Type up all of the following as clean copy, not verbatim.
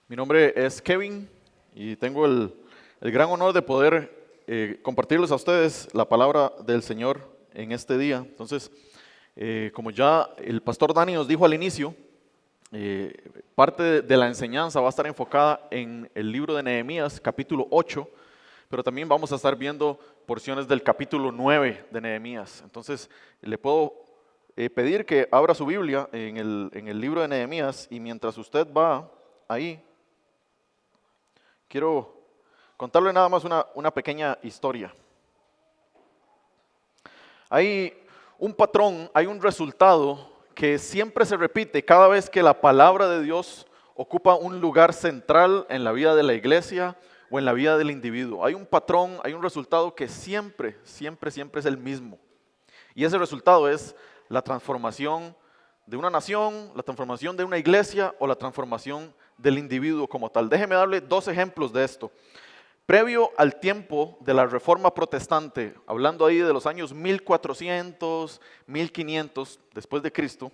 Mi nombre es Kevin y tengo el gran honor de poder compartirles a ustedes la palabra del Señor en este día. Entonces, como ya el pastor Dani nos dijo al inicio, parte de la enseñanza va a estar enfocada en el libro de Nehemías, capítulo 8, pero también vamos a estar viendo porciones del capítulo 9 de Nehemías. Entonces, le puedo pedir que abra su Biblia en el libro de Nehemías y mientras usted va ahí, quiero contarle nada más una pequeña historia. Hay un patrón, hay un resultado que siempre se repite cada vez que la palabra de Dios ocupa un lugar central en la vida de la iglesia o en la vida del individuo. Hay un patrón, hay un resultado que siempre es el mismo. Y ese resultado es la transformación de una nación, la transformación de una iglesia o la transformación del individuo como tal. Déjeme darle dos ejemplos de esto. Previo al tiempo de la Reforma Protestante, hablando ahí de los años 1400, 1500 después de Cristo,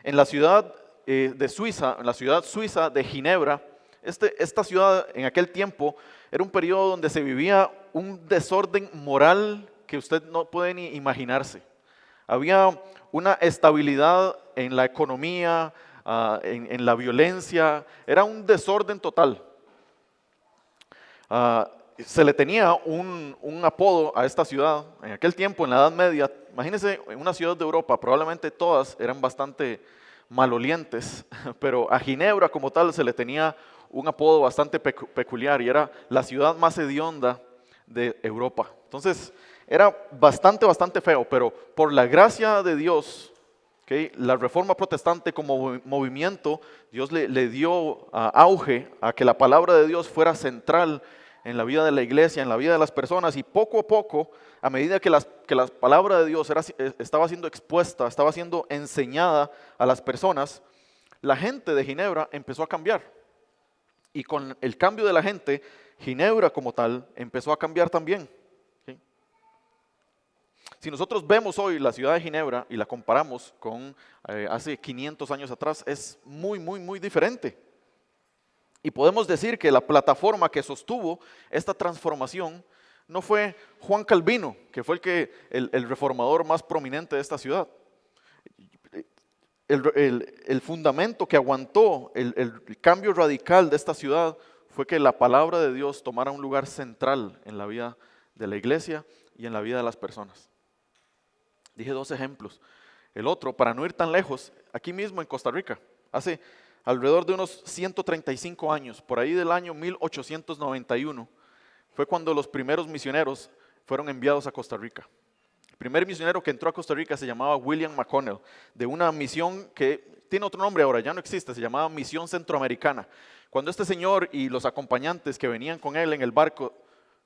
en la ciudad de Suiza, en la ciudad suiza de Ginebra, esta ciudad en aquel tiempo era un periodo donde se vivía un desorden moral que usted no puede ni imaginarse. Había una estabilidad en la economía, en la violencia, era un desorden total. Se le tenía un apodo a esta ciudad en aquel tiempo, en la Edad Media. Imagínense, en una ciudad de Europa, probablemente todas eran bastante malolientes, pero a Ginebra como tal se le tenía un apodo bastante peculiar y era la ciudad más hedionda de Europa. Entonces, era bastante feo, pero por la gracia de Dios, ¿okay? La Reforma Protestante como movimiento, Dios le dio auge a que la palabra de Dios fuera central en la vida de la iglesia, en la vida de las personas, y poco a poco, a medida que la palabra de Dios estaba siendo expuesta, estaba siendo enseñada a las personas, la gente de Ginebra empezó a cambiar. Y con el cambio de la gente, Ginebra como tal empezó a cambiar también. ¿Sí? Si nosotros vemos hoy la ciudad de Ginebra y la comparamos con hace 500 años atrás, es muy diferente. Y podemos decir que la plataforma que sostuvo esta transformación no fue Juan Calvino, que fue el reformador más prominente de esta ciudad. El fundamento que aguantó el cambio radical de esta ciudad fue que la palabra de Dios tomara un lugar central en la vida de la iglesia y en la vida de las personas. Dije dos ejemplos. El otro, para no ir tan lejos, aquí mismo en Costa Rica, hace alrededor de unos 135 años, por ahí del año 1891, fue cuando los primeros misioneros fueron enviados a Costa Rica. El primer misionero que entró a Costa Rica se llamaba William McConnell, de una misión que tiene otro nombre ahora, ya no existe, se llamaba Misión Centroamericana. Cuando este señor y los acompañantes que venían con él en el barco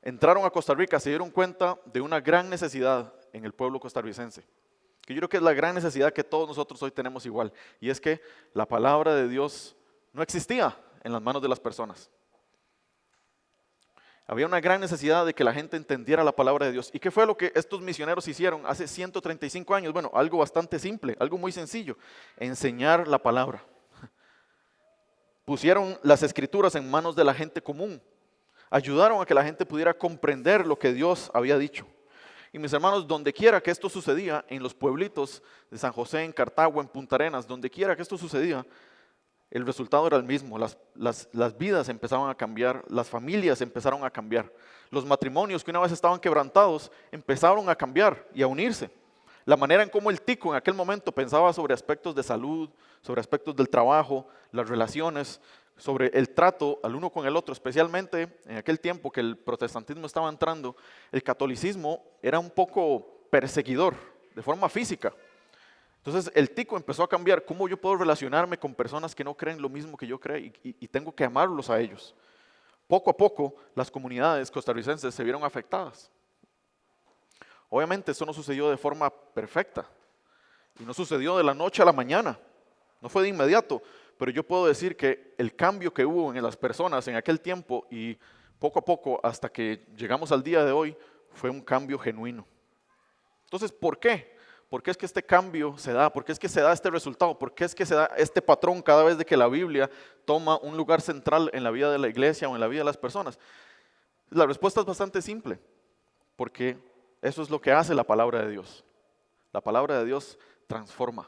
entraron a Costa Rica, se dieron cuenta de una gran necesidad en el pueblo costarricense. Que yo creo que es la gran necesidad que todos nosotros hoy tenemos igual, y es que la palabra de Dios no existía en las manos de las personas. Había una gran necesidad de que la gente entendiera la palabra de Dios. ¿Y qué fue lo que estos misioneros hicieron hace 135 años? Bueno, algo bastante simple, algo muy sencillo, enseñar la palabra. Pusieron las escrituras en manos de la gente común, ayudaron a que la gente pudiera comprender lo que Dios había dicho. Y mis hermanos, donde quiera que esto sucedía, en los pueblitos de San José, en Cartago, en Punta Arenas, donde quiera que esto sucedía, el resultado era el mismo. Las vidas empezaban a cambiar, las familias empezaron a cambiar. Los matrimonios que una vez estaban quebrantados empezaron a cambiar y a unirse. La manera en cómo el tico en aquel momento pensaba sobre aspectos de salud, sobre aspectos del trabajo, las relaciones, sobre el trato al uno con el otro, especialmente en aquel tiempo que el protestantismo estaba entrando, el catolicismo era un poco perseguidor de forma física. Entonces el tico empezó a cambiar. ¿Cómo yo puedo relacionarme con personas que no creen lo mismo que yo creo y tengo que amarlos a ellos? Poco a poco las comunidades costarricenses se vieron afectadas. Obviamente eso no sucedió de forma perfecta y no sucedió de la noche a la mañana, no fue de inmediato. Pero yo puedo decir que el cambio que hubo en las personas en aquel tiempo y poco a poco hasta que llegamos al día de hoy fue un cambio genuino. Entonces, ¿por qué? ¿Por qué es que este cambio se da? ¿Por qué es que se da este resultado? ¿Por qué es que se da este patrón cada vez de que la Biblia toma un lugar central en la vida de la iglesia o en la vida de las personas? La respuesta es bastante simple, porque eso es lo que hace la palabra de Dios. La palabra de Dios transforma.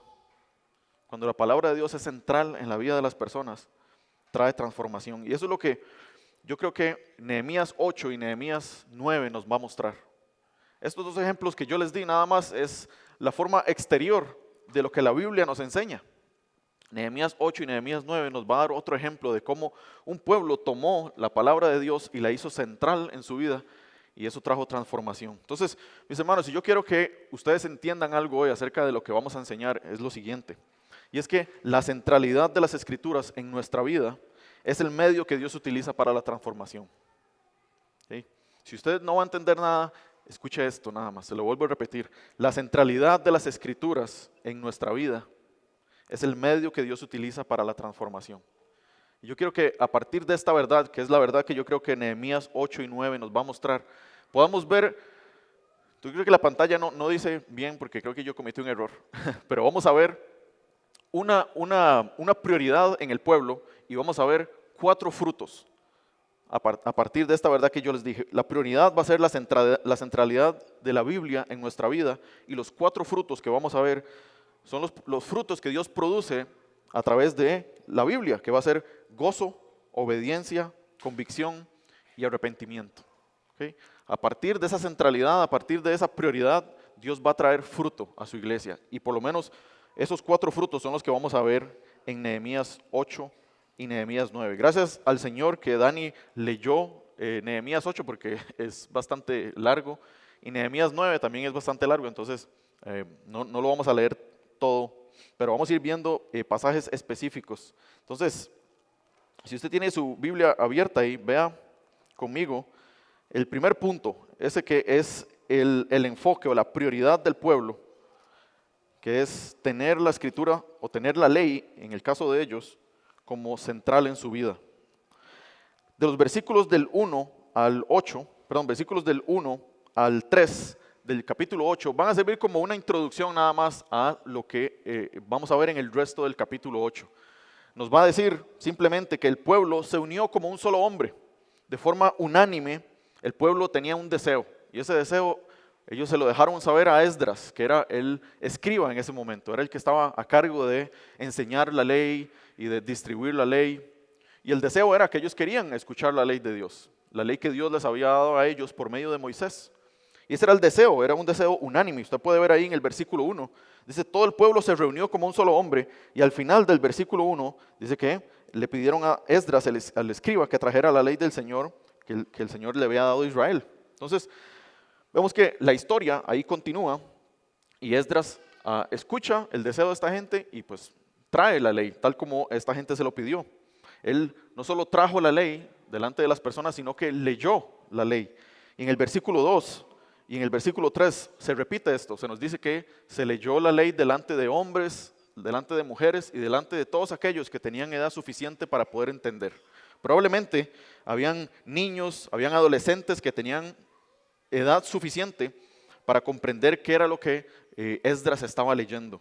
Cuando la palabra de Dios es central en la vida de las personas, trae transformación. Y eso es lo que yo creo que Nehemías 8 y Nehemías 9 nos va a mostrar. Estos dos ejemplos que yo les di nada más es la forma exterior de lo que la Biblia nos enseña. Nehemías 8 y Nehemías 9 nos va a dar otro ejemplo de cómo un pueblo tomó la palabra de Dios y la hizo central en su vida y eso trajo transformación. Entonces, mis hermanos, si yo quiero que ustedes entiendan algo hoy acerca de lo que vamos a enseñar, es lo siguiente. Y es que la centralidad de las Escrituras en nuestra vida es el medio que Dios utiliza para la transformación. ¿Sí? Si usted no va a entender nada, escuche esto nada más, se lo vuelvo a repetir. La centralidad de las Escrituras en nuestra vida es el medio que Dios utiliza para la transformación. Y yo quiero que a partir de esta verdad, que es la verdad que yo creo que Nehemías 8 y 9 nos va a mostrar, podamos ver, yo creo que la pantalla no dice bien porque creo que yo cometí un error, pero vamos a ver una prioridad en el pueblo y vamos a ver 4 frutos a partir de esta verdad que yo les dije. La prioridad va a ser la centralidad de la Biblia en nuestra vida y los 4 frutos que vamos a ver son los frutos que Dios produce a través de la Biblia, que va a ser gozo, obediencia, convicción y arrepentimiento. ¿Okay? A partir de esa centralidad, a partir de esa prioridad, Dios va a traer fruto a su iglesia. Y por lo menos esos 4 frutos son los que vamos a ver en Nehemías 8 y Nehemías 9. Gracias al Señor que Dani leyó Nehemías 8 porque es bastante largo y Nehemías 9 también es bastante largo, entonces no lo vamos a leer todo, pero vamos a ir viendo pasajes específicos. Entonces, si usted tiene su Biblia abierta ahí, vea conmigo el primer punto, ese que es el enfoque o la prioridad del pueblo, que es tener la escritura o tener la ley, en el caso de ellos, como central en su vida. De los versículos del 1 al 8, perdón, versículos del 1 al 3 del capítulo 8 van a servir como una introducción nada más a lo que vamos a ver en el resto del capítulo 8. Nos va a decir simplemente que el pueblo se unió como un solo hombre. De forma unánime, el pueblo tenía un deseo. Y ese deseo, ellos se lo dejaron saber a Esdras, que era el escriba en ese momento. Era el que estaba a cargo de enseñar la ley y de distribuir la ley. Y el deseo era que ellos querían escuchar la ley de Dios. La ley que Dios les había dado a ellos por medio de Moisés. Y ese era el deseo, era un deseo unánime. Usted puede ver ahí en el versículo 1, dice, todo el pueblo se reunió como un solo hombre. Y al final del versículo 1, dice que le pidieron a Esdras, al escriba, que trajera la ley del Señor, que el Señor le había dado a Israel. Entonces, vemos que la historia ahí continúa y Esdras escucha el deseo de esta gente y pues trae la ley, tal como esta gente se lo pidió. Él no solo trajo la ley delante de las personas, sino que leyó la ley. Y en el versículo 2 y en el versículo 3 se repite esto, se nos dice que se leyó la ley delante de hombres, delante de mujeres y delante de todos aquellos que tenían edad suficiente para poder entender. Probablemente habían niños, habían adolescentes que tenían edad suficiente para comprender qué era lo que Esdras estaba leyendo.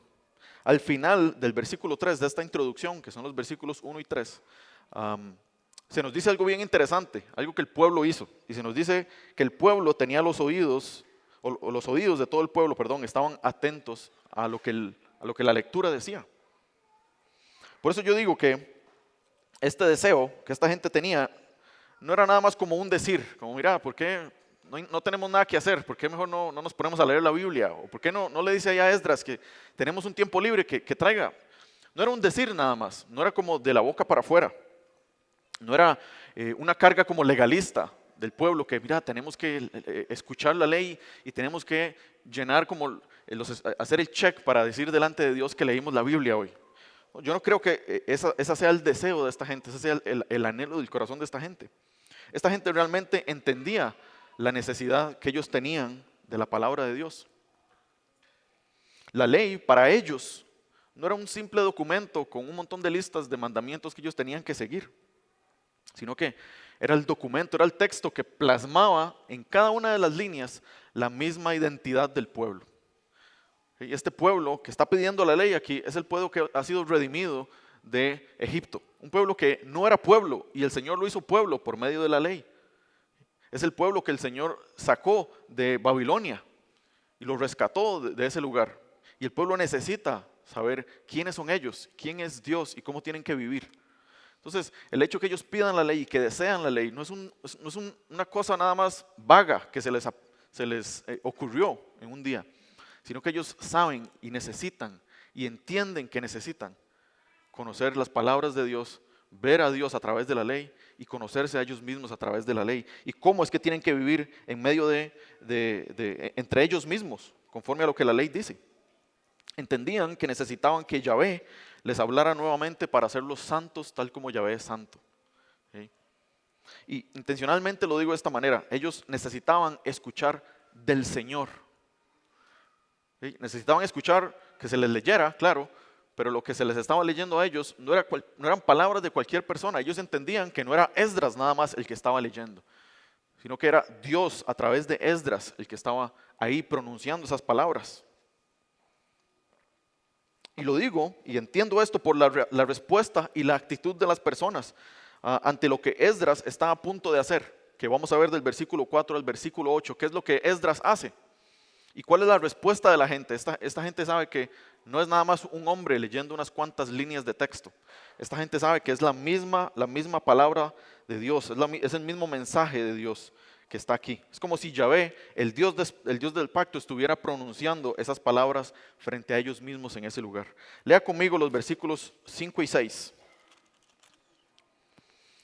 Al final del versículo 3 de esta introducción, que son los versículos 1 y 3, se nos dice algo bien interesante, algo que el pueblo hizo. Y se nos dice que el pueblo tenía los oídos, o los oídos de todo el pueblo, perdón, estaban atentos a lo que la lectura decía. Por eso yo digo que este deseo que esta gente tenía no era nada más como un decir, como mira, ¿por qué no tenemos nada que hacer? ¿Por qué mejor no nos ponemos a leer la Biblia? ¿O por qué no le dice allá a Esdras que tenemos un tiempo libre que traiga? No era un decir nada más, no era como de la boca para afuera, no era una carga como legalista del pueblo que mira, tenemos que escuchar la ley y tenemos que llenar como, hacer el check para decir delante de Dios que leímos la Biblia hoy. Yo no creo que esa sea el deseo de esta gente, ese sea el anhelo del corazón de esta gente. Esta gente realmente entendía la necesidad que ellos tenían de la palabra de Dios. La ley para ellos no era un simple documento con un montón de listas de mandamientos que ellos tenían que seguir, sino que era el documento, era el texto que plasmaba en cada una de las líneas la misma identidad del pueblo. Y este pueblo que está pidiendo la ley aquí es el pueblo que ha sido redimido de Egipto. Un pueblo que no era pueblo y el Señor lo hizo pueblo por medio de la ley. Es el pueblo que el Señor sacó de Babilonia y lo rescató de ese lugar. Y el pueblo necesita saber quiénes son ellos, quién es Dios y cómo tienen que vivir. Entonces, el hecho que ellos pidan la ley y que desean la ley no es una cosa nada más vaga que se les ocurrió en un día, sino que ellos saben y necesitan y entienden que necesitan conocer las palabras de Dios, ver a Dios a través de la ley y conocerse a ellos mismos a través de la ley. Y cómo es que tienen que vivir en medio entre ellos mismos, conforme a lo que la ley dice. Entendían que necesitaban que Yahvé les hablara nuevamente para hacerlos santos tal como Yahvé es santo. ¿Sí? Y intencionalmente lo digo de esta manera, ellos necesitaban escuchar del Señor. ¿Sí? Necesitaban escuchar que se les leyera, claro, pero lo que se les estaba leyendo a ellos no eran palabras de cualquier persona. Ellos entendían que no era Esdras nada más el que estaba leyendo, sino que era Dios a través de Esdras el que estaba ahí pronunciando esas palabras. Y lo digo y entiendo esto por la respuesta y la actitud de las personas ante lo que Esdras está a punto de hacer, que vamos a ver del versículo 4 al versículo 8, qué es lo que Esdras hace. ¿Y cuál es la respuesta de la gente? Esta gente sabe que no es nada más un hombre leyendo unas cuantas líneas de texto. Esta gente sabe que es la misma palabra de Dios, es el mismo mensaje de Dios que está aquí. Es como si Yahvé, el Dios del pacto, estuviera pronunciando esas palabras frente a ellos mismos en ese lugar. Lea conmigo los versículos 5 y 6.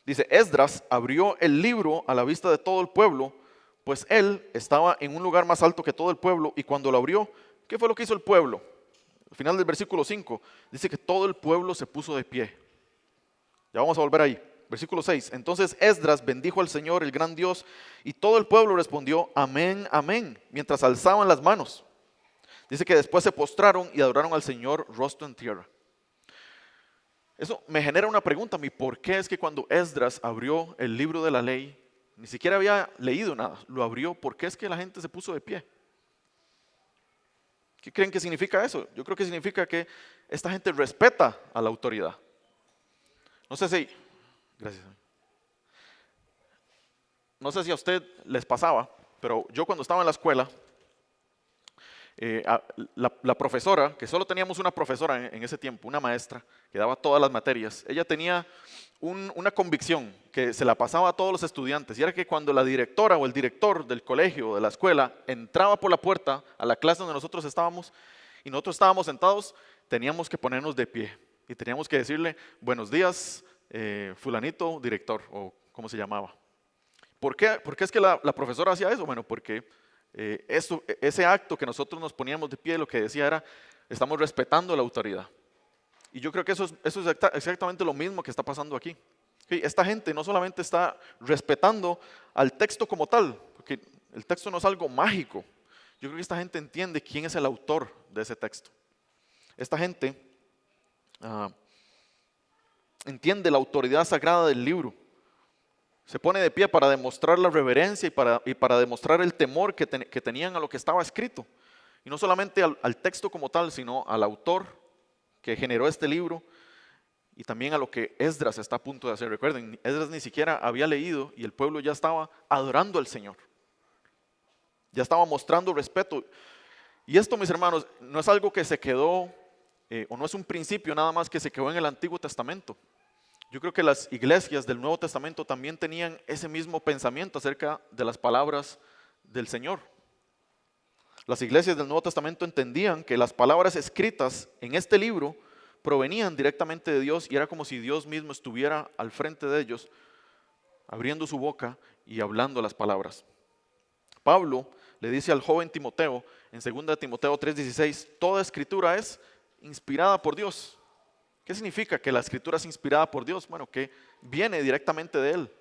Dice, Esdras abrió el libro a la vista de todo el pueblo, pues él estaba en un lugar más alto que todo el pueblo, y cuando lo abrió, ¿qué fue lo que hizo el pueblo? Al final del versículo 5, dice que todo el pueblo se puso de pie. Ya vamos a volver ahí. Versículo 6, entonces Esdras bendijo al Señor, el gran Dios, y todo el pueblo respondió, amén, amén, mientras alzaban las manos. Dice que después se postraron y adoraron al Señor rostro en tierra. Eso me genera una pregunta a mí, ¿por qué es que cuando Esdras abrió el libro de la ley, ni siquiera había leído nada, lo abrió, ¿por qué es que la gente se puso de pie? ¿Qué creen que significa eso? Yo creo que significa que esta gente respeta a la autoridad. No sé si... Gracias. No sé si a usted les pasaba, pero yo cuando estaba en la escuela, la profesora, que solo teníamos una profesora en ese tiempo, una maestra, que daba todas las materias, ella tenía una convicción que se la pasaba a todos los estudiantes, y era que cuando la directora o el director del colegio o de la escuela entraba por la puerta a la clase donde nosotros estábamos, y nosotros estábamos sentados, teníamos que ponernos de pie, y teníamos que decirle, buenos días, fulanito director, o cómo se llamaba. ¿Por qué es que la profesora hacía eso? Bueno, porque ese acto que nosotros nos poníamos de pie, lo que decía era, estamos respetando la autoridad. Y yo creo que eso es exactamente lo mismo que está pasando aquí. Esta gente no solamente está respetando al texto como tal, porque el texto no es algo mágico. Yo creo que esta gente entiende quién es el autor de ese texto. Esta gente entiende la autoridad sagrada del libro. Se pone de pie para demostrar la reverencia y para demostrar el temor que tenían a lo que estaba escrito. Y no solamente al texto como tal, sino al autor que generó este libro y también a lo que Esdras está a punto de hacer. Recuerden, Esdras ni siquiera había leído y el pueblo ya estaba adorando al Señor. Ya estaba mostrando respeto. Y esto, mis hermanos, no es algo que se quedó, o no es un principio nada más que se quedó en el Antiguo Testamento. Yo creo que las iglesias del Nuevo Testamento también tenían ese mismo pensamiento acerca de las palabras del Señor. Las iglesias del Nuevo Testamento entendían que las palabras escritas en este libro provenían directamente de Dios y era como si Dios mismo estuviera al frente de ellos, abriendo su boca y hablando las palabras. Pablo le dice al joven Timoteo en 2 Timoteo 3:16, toda escritura es inspirada por Dios. ¿Qué significa que la escritura es inspirada por Dios? Bueno, que viene directamente de Él.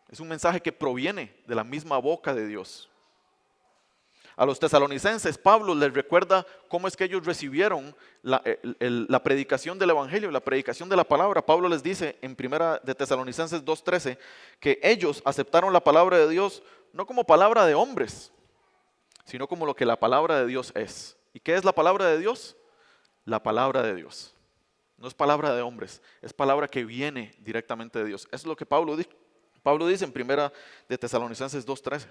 Es un mensaje que proviene de la misma boca de Dios. A los tesalonicenses, Pablo les recuerda cómo es que ellos recibieron la predicación del Evangelio, la predicación de la palabra. Pablo les dice en 1 de Tesalonicenses 2:13 que ellos aceptaron la palabra de Dios no como palabra de hombres, sino como lo que la palabra de Dios es. ¿Y qué es la palabra de Dios? La palabra de Dios. No es palabra de hombres, es palabra que viene directamente de Dios. Eso es lo que Pablo dice en primera de Tesalonicenses 2:13.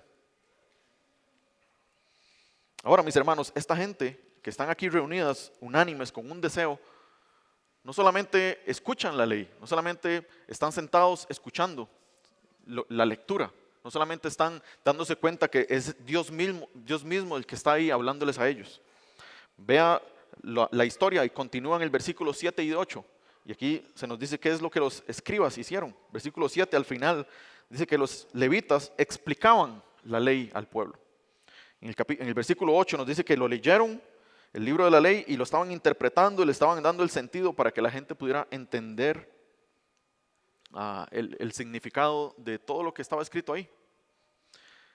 Ahora, mis hermanos, esta gente que están aquí reunidas, unánimes, con un deseo, no solamente escuchan la ley, no solamente están sentados escuchando la lectura, no solamente están dándose cuenta que es Dios mismo el que está ahí hablándoles a ellos. Vea la historia y continúa en el versículo 7 y 8. Y aquí se nos dice qué es lo que los escribas hicieron. Versículo 7 al final dice que los levitas explicaban la ley al pueblo. En el versículo 8 nos dice que lo leyeron, el libro de la ley, y lo estaban interpretando y le estaban dando el sentido para que la gente pudiera entender el significado de todo lo que estaba escrito ahí.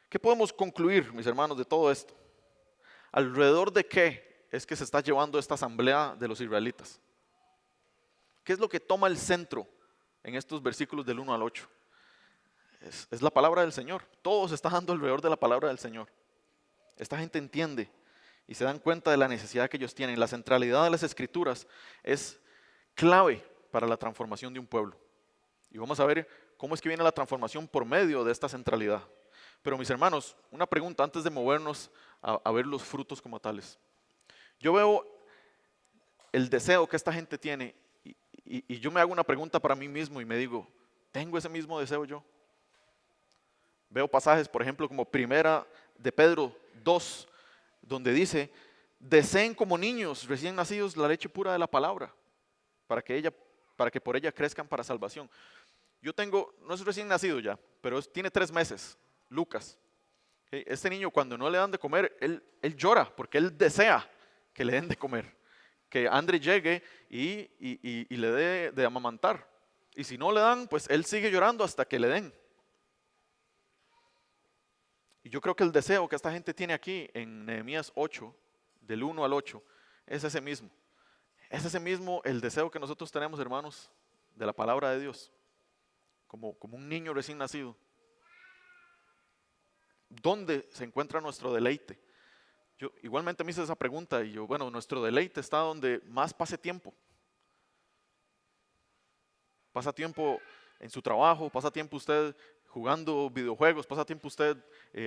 ¿Qué podemos concluir, mis hermanos, de todo esto? ¿Alrededor de qué es que se está llevando esta asamblea de los israelitas? ¿Qué es lo que toma el centro en estos versículos del 1 al 8? Es la palabra del Señor. Todo se está dando alrededor de la palabra del Señor. Esta gente entiende y se dan cuenta de la necesidad que ellos tienen. La centralidad de las Escrituras es clave para la transformación de un pueblo. Y vamos a ver cómo es que viene la transformación por medio de esta centralidad. Pero mis hermanos, una pregunta antes de movernos a ver los frutos como tales. Yo veo el deseo que esta gente tiene y yo me hago una pregunta para mí mismo y me digo, ¿tengo ese mismo deseo yo? Veo pasajes, por ejemplo, como primera de Pedro 2, donde dice, deseen como niños recién nacidos la leche pura de la palabra, para que por ella crezcan para salvación. Yo tengo, no es recién nacido ya, pero tiene 3 meses, Lucas. Este niño cuando no le dan de comer, él llora porque él desea que le den de comer. Que André llegue y le dé de amamantar. Y si no le dan, pues él sigue llorando hasta que le den. Y yo creo que el deseo que esta gente tiene aquí en Nehemías 8, del 1 al 8, es ese mismo. Es ese mismo el deseo que nosotros tenemos, hermanos, de la palabra de Dios. Como un niño recién nacido. ¿Dónde se encuentra nuestro deleite? Yo igualmente me hice esa pregunta y bueno, nuestro deleite está donde más pase tiempo. Pasa tiempo en su trabajo, pasa tiempo usted jugando videojuegos, pasa tiempo usted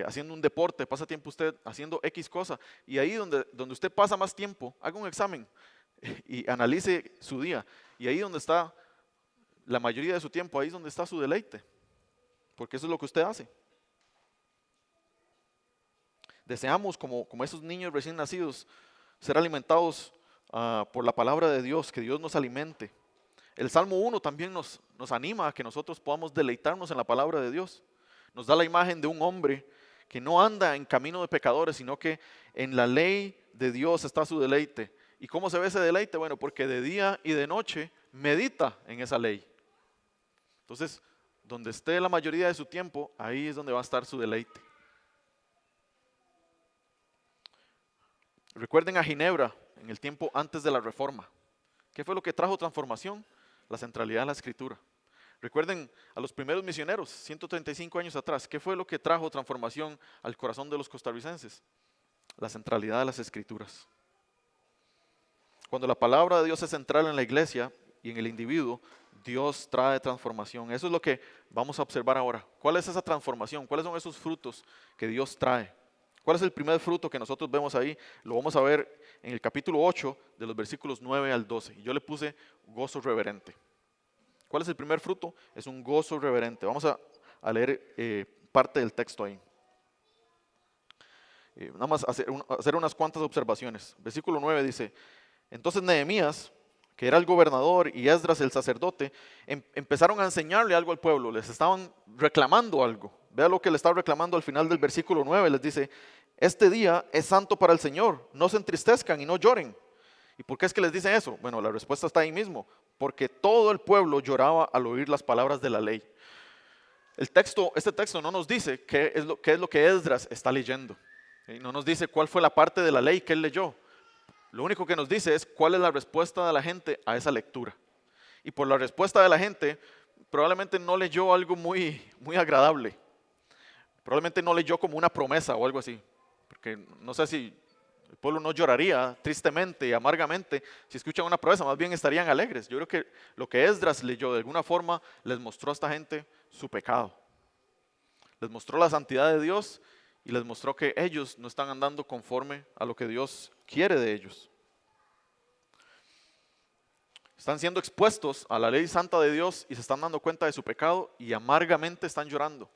haciendo un deporte, pasa tiempo usted haciendo X cosa. Y ahí donde usted pasa más tiempo, haga un examen y analice su día. Y ahí donde está la mayoría de su tiempo, ahí es donde está su deleite. Porque eso es lo que usted hace. Deseamos, como esos niños recién nacidos, ser alimentados por la palabra de Dios, que Dios nos alimente. El Salmo 1 también nos anima a que nosotros podamos deleitarnos en la palabra de Dios. Nos da la imagen de un hombre que no anda en camino de pecadores, sino que en la ley de Dios está su deleite. ¿Y cómo se ve ese deleite? Bueno, porque de día y de noche medita en esa ley. Entonces, donde esté la mayoría de su tiempo, ahí es donde va a estar su deleite. Recuerden a Ginebra en el tiempo antes de la Reforma. ¿Qué fue lo que trajo transformación? La centralidad de la Escritura. Recuerden a los primeros misioneros, 135 años atrás. ¿Qué fue lo que trajo transformación al corazón de los costarricenses? La centralidad de las Escrituras. Cuando la palabra de Dios es central en la iglesia y en el individuo, Dios trae transformación. Eso es lo que vamos a observar ahora. ¿Cuál es esa transformación? ¿Cuáles son esos frutos que Dios trae? ¿Cuál es el primer fruto que nosotros vemos ahí? Lo vamos a ver en el capítulo 8, de los versículos 9 al 12. Y yo le puse gozo reverente. ¿Cuál es el primer fruto? Es un gozo reverente. Vamos a leer parte del texto ahí. Nada más hacer unas cuantas observaciones. Versículo 9 dice, entonces Nehemías, que era el gobernador, y Esdras el sacerdote, empezaron a enseñarle algo al pueblo. Les estaban reclamando algo. Vea lo que le estaba reclamando al final del versículo 9. Les dice, este día es santo para el Señor. No se entristezcan y no lloren. ¿Y por qué es que les dice eso? Bueno, la respuesta está ahí mismo. Porque todo el pueblo lloraba al oír las palabras de la ley. Este texto no nos dice qué es lo que Esdras está leyendo. No nos dice cuál fue la parte de la ley que él leyó. Lo único que nos dice es cuál es la respuesta de la gente a esa lectura. Y por la respuesta de la gente, probablemente no leyó algo muy, muy agradable. Probablemente no leyó como una promesa o algo así. porque no sé si el pueblo no lloraría tristemente y amargamente si escuchan una proeza, más bien estarían alegres. Yo creo que lo que Esdras leyó de alguna forma les mostró a esta gente su pecado. Les mostró la santidad de Dios y les mostró que ellos no están andando conforme a lo que Dios quiere de ellos. Están siendo expuestos a la ley santa de Dios y se están dando cuenta de su pecado y amargamente están llorando.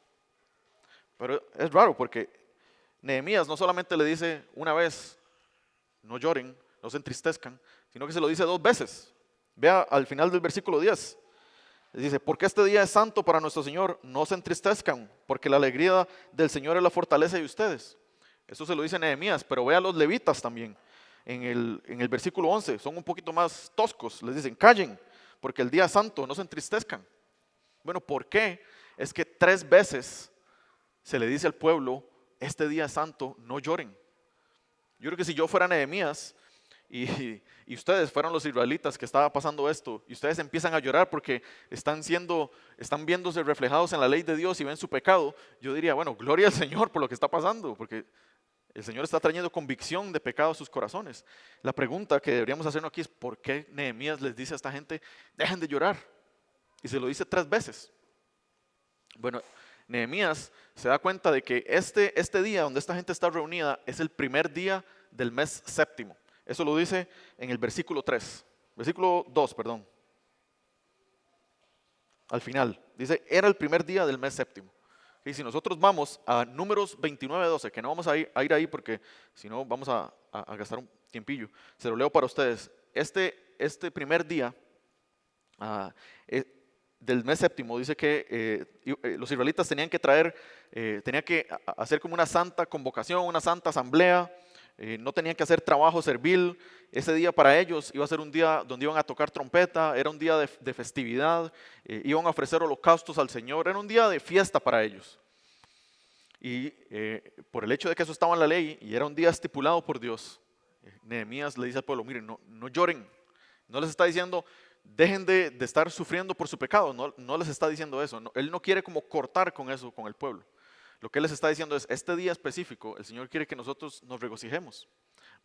Pero es raro porque Nehemías no solamente le dice una vez, no lloren, no se entristezcan, sino que se lo dice 2 veces. Vea al final del versículo 10. Dice, porque este día es santo para nuestro Señor, no se entristezcan, porque la alegría del Señor es la fortaleza de ustedes. Eso se lo dice Nehemías, pero vea a los levitas también. En el versículo 11, son un poquito más toscos, les dicen, callen, porque el día es santo, no se entristezcan. Bueno, ¿por qué? Es que 3 veces se le dice al pueblo, este día es santo, no lloren. Yo creo que si yo fuera Nehemías y ustedes fueron los israelitas que estaba pasando esto y ustedes empiezan a llorar porque están viéndose reflejados en la ley de Dios y ven su pecado, yo diría, bueno, gloria al Señor por lo que está pasando, porque el Señor está trayendo convicción de pecado a sus corazones. La pregunta que deberíamos hacernos aquí es, ¿por qué Nehemías les dice a esta gente, dejen de llorar? Y se lo dice 3 veces. Bueno, Nehemías se da cuenta de que este día donde esta gente está reunida es el primer día del mes séptimo. Eso lo dice en el versículo 3, versículo 2, perdón. Al final, dice, era el primer día del mes séptimo. Y si nosotros vamos a Números 29:12, que no vamos a ir ahí porque si no vamos a gastar un tiempillo, se lo leo para ustedes. Este primer día del mes séptimo dice que los israelitas tenían que hacer como una santa convocación, una santa asamblea. No tenían que hacer trabajo servil. Ese día para ellos iba a ser un día donde iban a tocar trompeta, era un día de festividad, iban a ofrecer holocaustos al Señor, era un día de fiesta para ellos. Y por el hecho de que eso estaba en la ley y era un día estipulado por Dios, Nehemías le dice al pueblo, miren, no lloren, no les está diciendo, dejen de estar sufriendo por su pecado, no les está diciendo eso, él no quiere como cortar con eso, con el pueblo. Lo que él les está diciendo es, este día específico, el Señor quiere que nosotros nos regocijemos.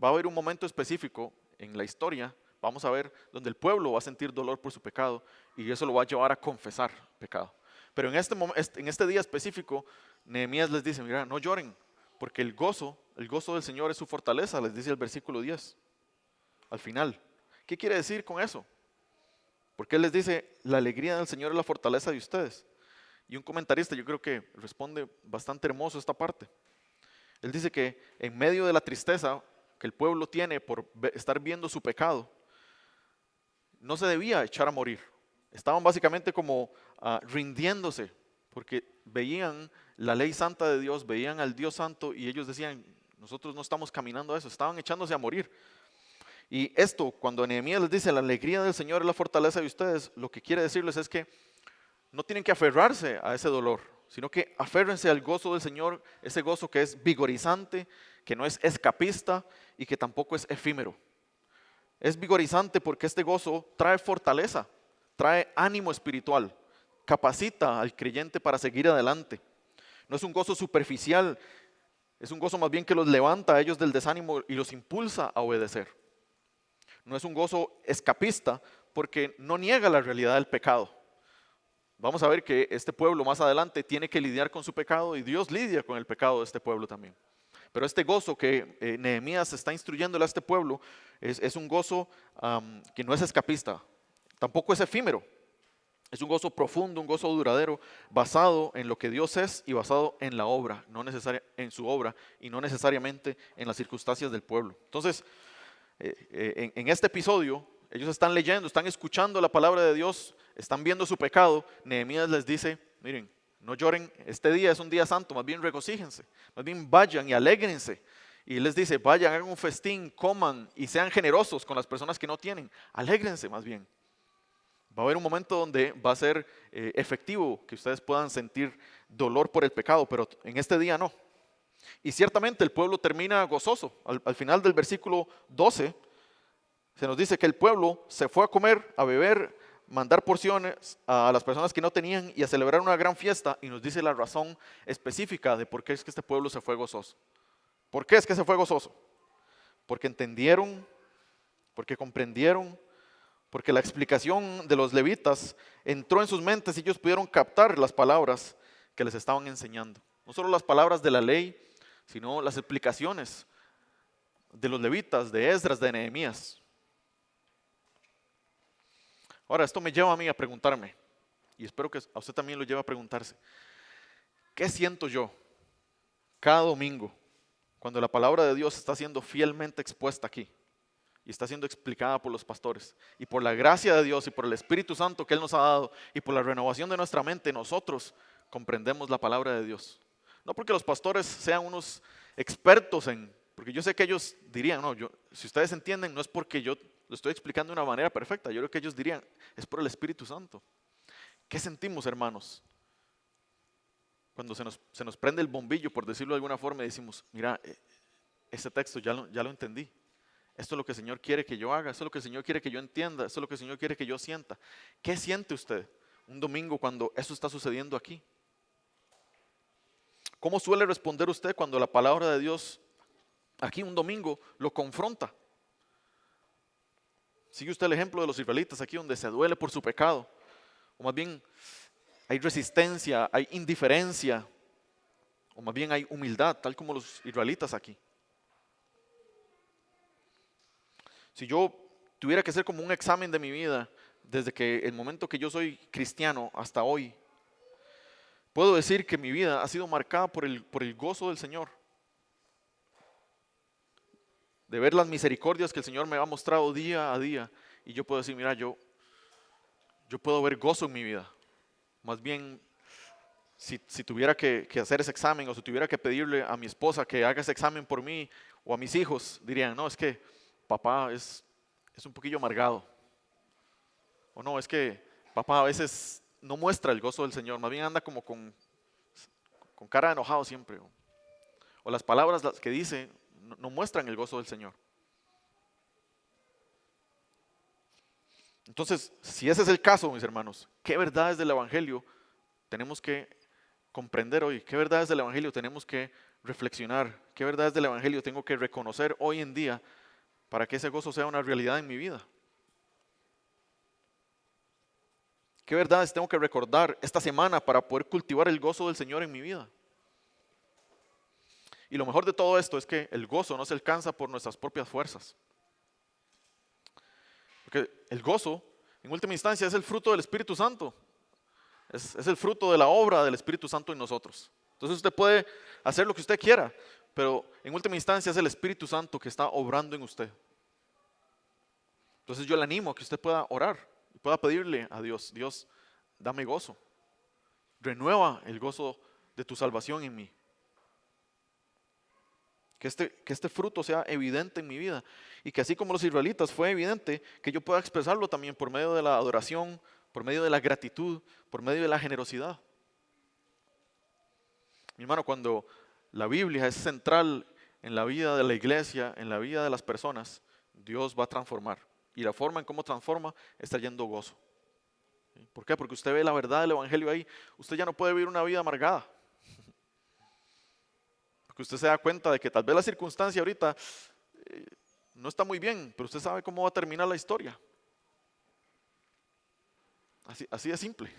Va a haber un momento específico en la historia, vamos a ver, donde el pueblo va a sentir dolor por su pecado y eso lo va a llevar a confesar pecado. Pero en este día específico, Nehemías les dice, mira, no lloren, porque el gozo del Señor es su fortaleza, les dice el versículo 10, al final. ¿Qué quiere decir con eso? Porque él les dice, la alegría del Señor es la fortaleza de ustedes. Y un comentarista yo creo que responde bastante hermoso esta parte. Él dice que en medio de la tristeza que el pueblo tiene por estar viendo su pecado, no se debía echar a morir. Estaban básicamente como rindiéndose porque veían la ley santa de Dios, veían al Dios santo y ellos decían, nosotros no estamos caminando a eso, estaban echándose a morir. Y esto, cuando Nehemías les dice, la alegría del Señor es la fortaleza de ustedes, lo que quiere decirles es que no tienen que aferrarse a ese dolor, sino que aférrense al gozo del Señor, ese gozo que es vigorizante, que no es escapista y que tampoco es efímero. Es vigorizante porque este gozo trae fortaleza, trae ánimo espiritual, capacita al creyente para seguir adelante. No es un gozo superficial, es un gozo más bien que los levanta a ellos del desánimo y los impulsa a obedecer. No es un gozo escapista porque no niega la realidad del pecado. Vamos a ver que este pueblo más adelante tiene que lidiar con su pecado y Dios lidia con el pecado de este pueblo también. Pero este gozo que Nehemías está instruyéndole a este pueblo es un gozo que no es escapista, tampoco es efímero. Es un gozo profundo, un gozo duradero, basado en lo que Dios es y basado en la obra, en su obra y no necesariamente en las circunstancias del pueblo. Entonces, en este episodio, ellos están leyendo, están escuchando la palabra de Dios, están viendo su pecado. Nehemías les dice, miren, no lloren, este día es un día santo, más bien regocíjense, más bien vayan y alégrense. Y les dice, vayan, hagan un festín, coman y sean generosos con las personas que no tienen, alégrense más bien. Va a haber un momento donde va a ser efectivo que ustedes puedan sentir dolor por el pecado, pero en este día no. Y ciertamente el pueblo termina gozoso. Al final del versículo 12 se nos dice que el pueblo se fue a comer, a beber, mandar porciones a las personas que no tenían y a celebrar una gran fiesta, y nos dice la razón específica de por qué es que este pueblo se fue gozoso. ¿Por qué es que se fue gozoso? Porque entendieron, porque comprendieron, porque la explicación de los levitas entró en sus mentes y ellos pudieron captar las palabras que les estaban enseñando. No solo las palabras de la ley, sino las explicaciones de los levitas, de Esdras, de Nehemías. Ahora, esto me lleva a mí a preguntarme, y espero que a usted también lo lleve a preguntarse, ¿qué siento yo cada domingo cuando la palabra de Dios está siendo fielmente expuesta aquí y está siendo explicada por los pastores? Y por la gracia de Dios y por el Espíritu Santo que Él nos ha dado y por la renovación de nuestra mente, nosotros comprendemos la palabra de Dios. No porque los pastores sean unos expertos porque yo sé que ellos dirían, no, si ustedes entienden, no es porque yo lo estoy explicando de una manera perfecta, yo creo que ellos dirían, es por el Espíritu Santo. ¿Qué sentimos, hermanos? Cuando se nos prende el bombillo, por decirlo de alguna forma, y decimos, mira, este texto ya lo entendí. Esto es lo que el Señor quiere que yo haga, esto es lo que el Señor quiere que yo entienda, esto es lo que el Señor quiere que yo sienta. ¿Qué siente usted un domingo cuando eso está sucediendo aquí? ¿Cómo suele responder usted cuando la palabra de Dios aquí un domingo lo confronta? ¿Sigue usted el ejemplo de los israelitas aquí donde se duele por su pecado? O más bien hay resistencia, hay indiferencia, o más bien hay humildad, tal como los israelitas aquí. Si yo tuviera que hacer como un examen de mi vida, desde que el momento que yo soy cristiano hasta hoy, puedo decir que mi vida ha sido marcada por el gozo del Señor. De ver las misericordias que el Señor me ha mostrado día a día. Y yo puedo decir, mira, yo puedo ver gozo en mi vida. Más bien, si tuviera que hacer ese examen o si tuviera que pedirle a mi esposa que haga ese examen por mí o a mis hijos, dirían, no, es que papá es un poquillo amargado. O no, es que papá a veces no muestra el gozo del Señor, más bien anda como con cara de enojado siempre. O las palabras que dice no muestran el gozo del Señor. Entonces, si ese es el caso, mis hermanos, ¿qué verdades del Evangelio tenemos que comprender hoy? ¿Qué verdades del Evangelio tenemos que reflexionar? ¿Qué verdades del Evangelio tengo que reconocer hoy en día para que ese gozo sea una realidad en mi vida? ¿Qué verdades tengo que recordar esta semana para poder cultivar el gozo del Señor en mi vida? Y lo mejor de todo esto es que el gozo no se alcanza por nuestras propias fuerzas. Porque el gozo, en última instancia, es el fruto del Espíritu Santo. Es el fruto de la obra del Espíritu Santo en nosotros. Entonces usted puede hacer lo que usted quiera, pero en última instancia es el Espíritu Santo que está obrando en usted. Entonces yo le animo a que usted pueda orar y pueda pedirle a Dios, Dios, dame gozo. Renueva el gozo de tu salvación en mí. Que este fruto sea evidente en mi vida y que así como los israelitas fue evidente, que yo pueda expresarlo también por medio de la adoración, por medio de la gratitud, por medio de la generosidad. Mi hermano, cuando la Biblia es central en la vida de la iglesia, en la vida de las personas, Dios va a transformar. Y la forma en cómo transforma es trayendo gozo. ¿Por qué? Porque usted ve la verdad del Evangelio ahí. Usted ya no puede vivir una vida amargada. Porque usted se da cuenta de que tal vez la circunstancia ahorita no está muy bien, pero usted sabe cómo va a terminar la historia. Así de simple.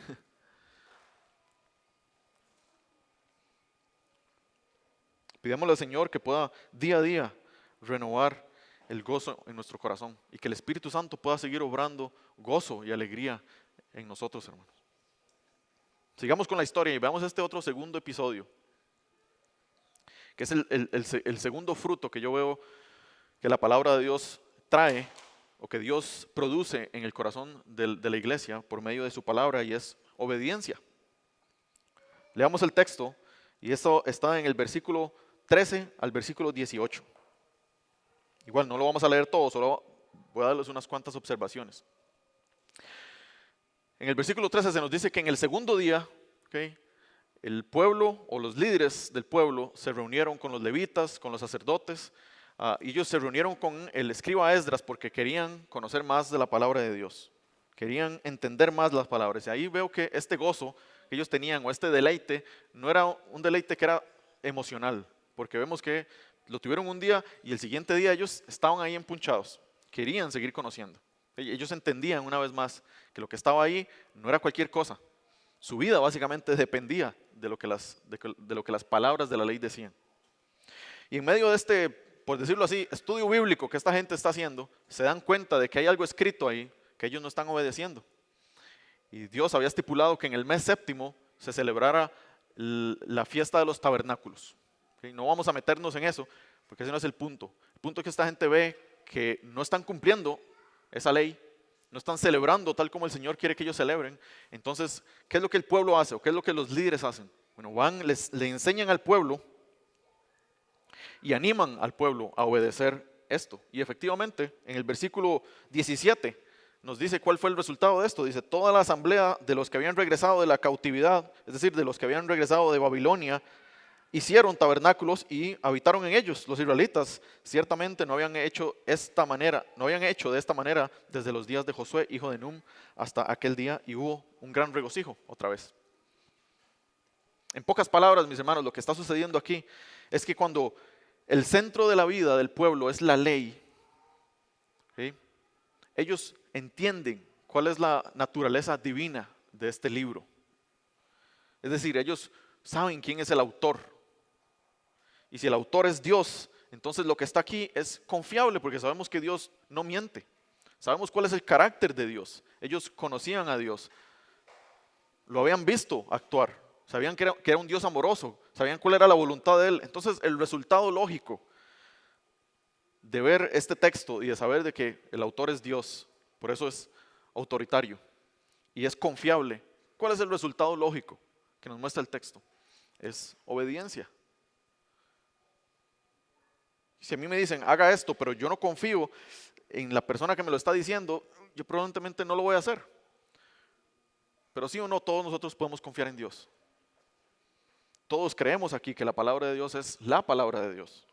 Pidámosle al Señor que pueda día a día renovar el gozo en nuestro corazón y que el Espíritu Santo pueda seguir obrando gozo y alegría en nosotros, hermanos. Sigamos con la historia y veamos este otro segundo episodio, que es el segundo fruto que yo veo que la palabra de Dios trae o que Dios produce en el corazón de la iglesia por medio de su palabra, y es obediencia. Leamos el texto y esto está en el versículo 13 al versículo 18. Igual no lo vamos a leer todo, solo voy a darles unas cuantas observaciones. En el versículo 13 se nos dice que en el segundo día, el pueblo o los líderes del pueblo se reunieron con los levitas, con los sacerdotes, y ellos se reunieron con el escriba Esdras porque querían conocer más de la palabra de Dios, querían entender más las palabras. Y ahí veo que este gozo que ellos tenían o este deleite no era un deleite que era emocional, porque vemos que Lo tuvieron un día y el siguiente día ellos estaban ahí empunchados. Querían seguir conociendo. Ellos entendían una vez más que lo que estaba ahí no era cualquier cosa. Su vida básicamente dependía de lo que las palabras de la ley decían. Y en medio de este, por decirlo así, estudio bíblico que esta gente está haciendo, se dan cuenta de que hay algo escrito ahí que ellos no están obedeciendo. Y Dios había estipulado que en el mes séptimo se celebrara la fiesta de los tabernáculos. ¿Okay? No vamos a meternos en eso, porque ese no es el punto. El punto es que esta gente ve que no están cumpliendo esa ley, no están celebrando tal como el Señor quiere que ellos celebren. Entonces, ¿qué es lo que el pueblo hace? ¿O qué es lo que los líderes hacen? Bueno, le enseñan al pueblo y animan al pueblo a obedecer esto. Y efectivamente, en el versículo 17 nos dice cuál fue el resultado de esto. Dice, toda la asamblea de los que habían regresado de la cautividad, es decir, de los que habían regresado de Babilonia, hicieron tabernáculos y habitaron en ellos. Los israelitas ciertamente no habían hecho de esta manera desde los días de Josué, hijo de Num, hasta aquel día, y hubo un gran regocijo otra vez. En pocas palabras, mis hermanos, lo que está sucediendo aquí es que cuando el centro de la vida del pueblo es la ley, ¿sí? Ellos entienden cuál es la naturaleza divina de este libro. Es decir, ellos saben quién es el autor. Y si el autor es Dios, entonces lo que está aquí es confiable porque sabemos que Dios no miente. Sabemos cuál es el carácter de Dios. Ellos conocían a Dios. Lo habían visto actuar. Sabían que era un Dios amoroso. Sabían cuál era la voluntad de Él. Entonces el resultado lógico de ver este texto y de saber de que el autor es Dios, por eso es autoritario y es confiable. ¿Cuál es el resultado lógico que nos muestra el texto? Es obediencia. Si a mí me dicen, haga esto, pero yo no confío en la persona que me lo está diciendo, yo probablemente no lo voy a hacer. Pero sí o no, todos nosotros podemos confiar en Dios. Todos creemos aquí que la palabra de Dios es la palabra de Dios.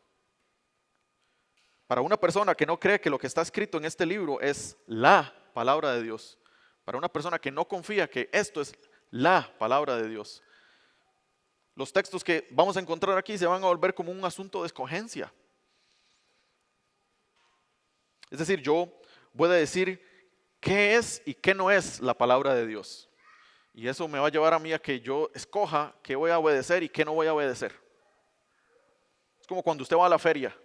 Para una persona que no cree que lo que está escrito en este libro es la palabra de Dios, para una persona que no confía que esto es la palabra de Dios, los textos que vamos a encontrar aquí se van a volver como un asunto de escogencia. Es decir, yo voy a decir qué es y qué no es la palabra de Dios. Y eso me va a llevar a mí a que yo escoja qué voy a obedecer y qué no voy a obedecer. Es como cuando usted va a la feria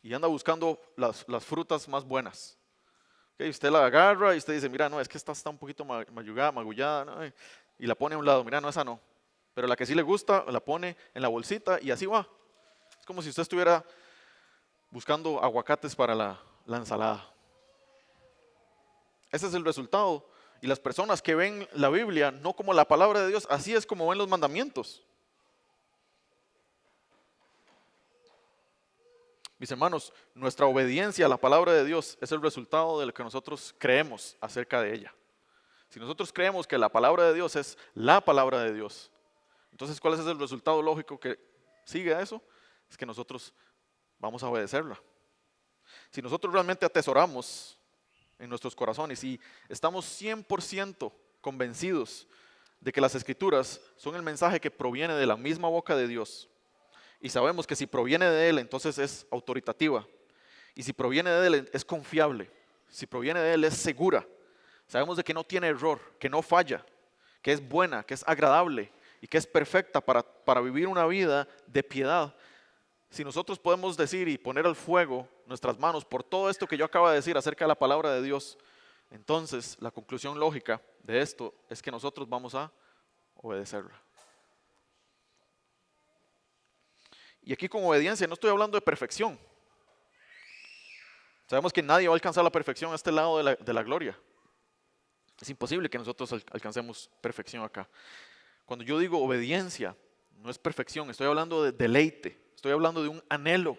y anda buscando las frutas más buenas. Okay, usted la agarra y usted dice, mira, no, es que esta está un poquito magullada, ¿no? Y la pone a un lado, mira, no, esa no. Pero la que sí le gusta, la pone en la bolsita y así va. Es como si usted estuviera buscando aguacates para la ensalada. Ese es el resultado. Y las personas que ven la Biblia no como la palabra de Dios, así es como ven los mandamientos. Mis hermanos, nuestra obediencia a la palabra de Dios es el resultado de lo que nosotros creemos acerca de ella. Si nosotros creemos que la palabra de Dios es la palabra de Dios, entonces ¿cuál es el resultado lógico que sigue a eso? Es que nosotros vamos a obedecerla. Si nosotros realmente atesoramos en nuestros corazones y estamos 100% convencidos de que las Escrituras son el mensaje que proviene de la misma boca de Dios, y sabemos que si proviene de Él, entonces es autoritativa, y si proviene de Él es confiable, si proviene de Él es segura, sabemos de que no tiene error, que no falla, que es buena, que es agradable y que es perfecta para vivir una vida de piedad. Si nosotros podemos decir y poner al fuego nuestras manos por todo esto que yo acabo de decir acerca de la palabra de Dios, entonces la conclusión lógica de esto es que nosotros vamos a obedecerla. Y aquí con obediencia no estoy hablando de perfección. Sabemos que nadie va a alcanzar la perfección a este lado de la gloria. Es imposible que nosotros alcancemos perfección acá. Cuando yo digo obediencia, no es perfección, estoy hablando de deleite, estoy hablando de un anhelo.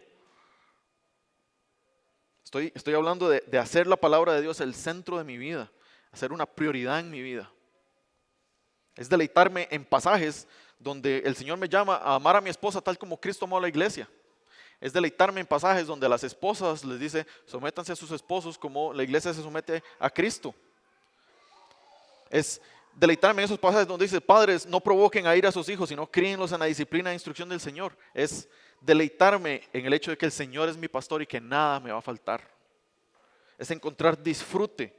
Estoy hablando de hacer la palabra de Dios el centro de mi vida, hacer una prioridad en mi vida. Es deleitarme en pasajes donde el Señor me llama a amar a mi esposa tal como Cristo amó a la iglesia. Es deleitarme en pasajes donde a las esposas les dice, sométanse a sus esposos como la iglesia se somete a Cristo. Es deleitarme en esos pasajes donde dice, padres, no provoquen a ir a sus hijos, sino críenlos en la disciplina e instrucción del Señor. Es deleitarme en el hecho de que el Señor es mi pastor y que nada me va a faltar. Es encontrar disfrute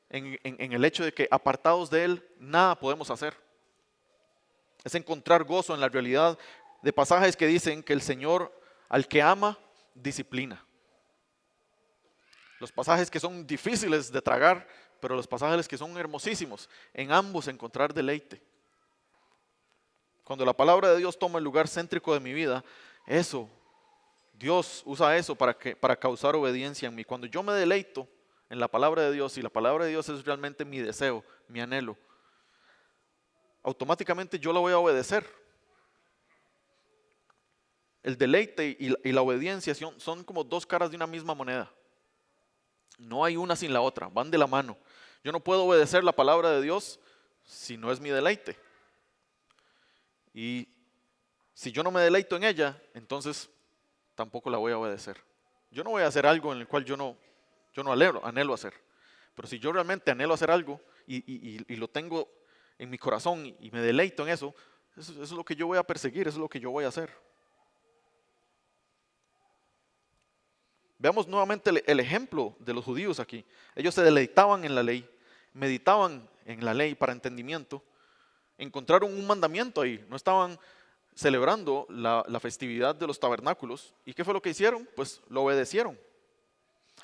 en el hecho de que apartados de Él nada podemos hacer. Es encontrar gozo en la realidad de pasajes que dicen que el Señor al que ama, disciplina. Los pasajes que son difíciles de tragar, pero los pasajes que son hermosísimos, en ambos encontrar deleite. Cuando la palabra de Dios toma el lugar céntrico de mi vida, eso, Dios usa eso para causar obediencia en mí. Cuando yo me deleito en la palabra de Dios y la palabra de Dios es realmente mi deseo, mi anhelo, automáticamente yo la voy a obedecer. El deleite y la obediencia son como dos caras de una misma moneda. No hay una sin la otra, van de la mano. Yo no puedo obedecer la palabra de Dios si no es mi deleite. Y si yo no me deleito en ella, entonces tampoco la voy a obedecer. Yo no voy a hacer algo en el cual yo no anhelo hacer. Pero si yo realmente anhelo hacer algo y lo tengo en mi corazón y me deleito en eso, eso es lo que yo voy a perseguir, eso es lo que yo voy a hacer. Veamos nuevamente el ejemplo de los judíos aquí. Ellos se deleitaban en la ley, meditaban en la ley para entendimiento, encontraron un mandamiento ahí, no estaban celebrando la festividad de los tabernáculos. ¿Y qué fue lo que hicieron? Pues lo obedecieron.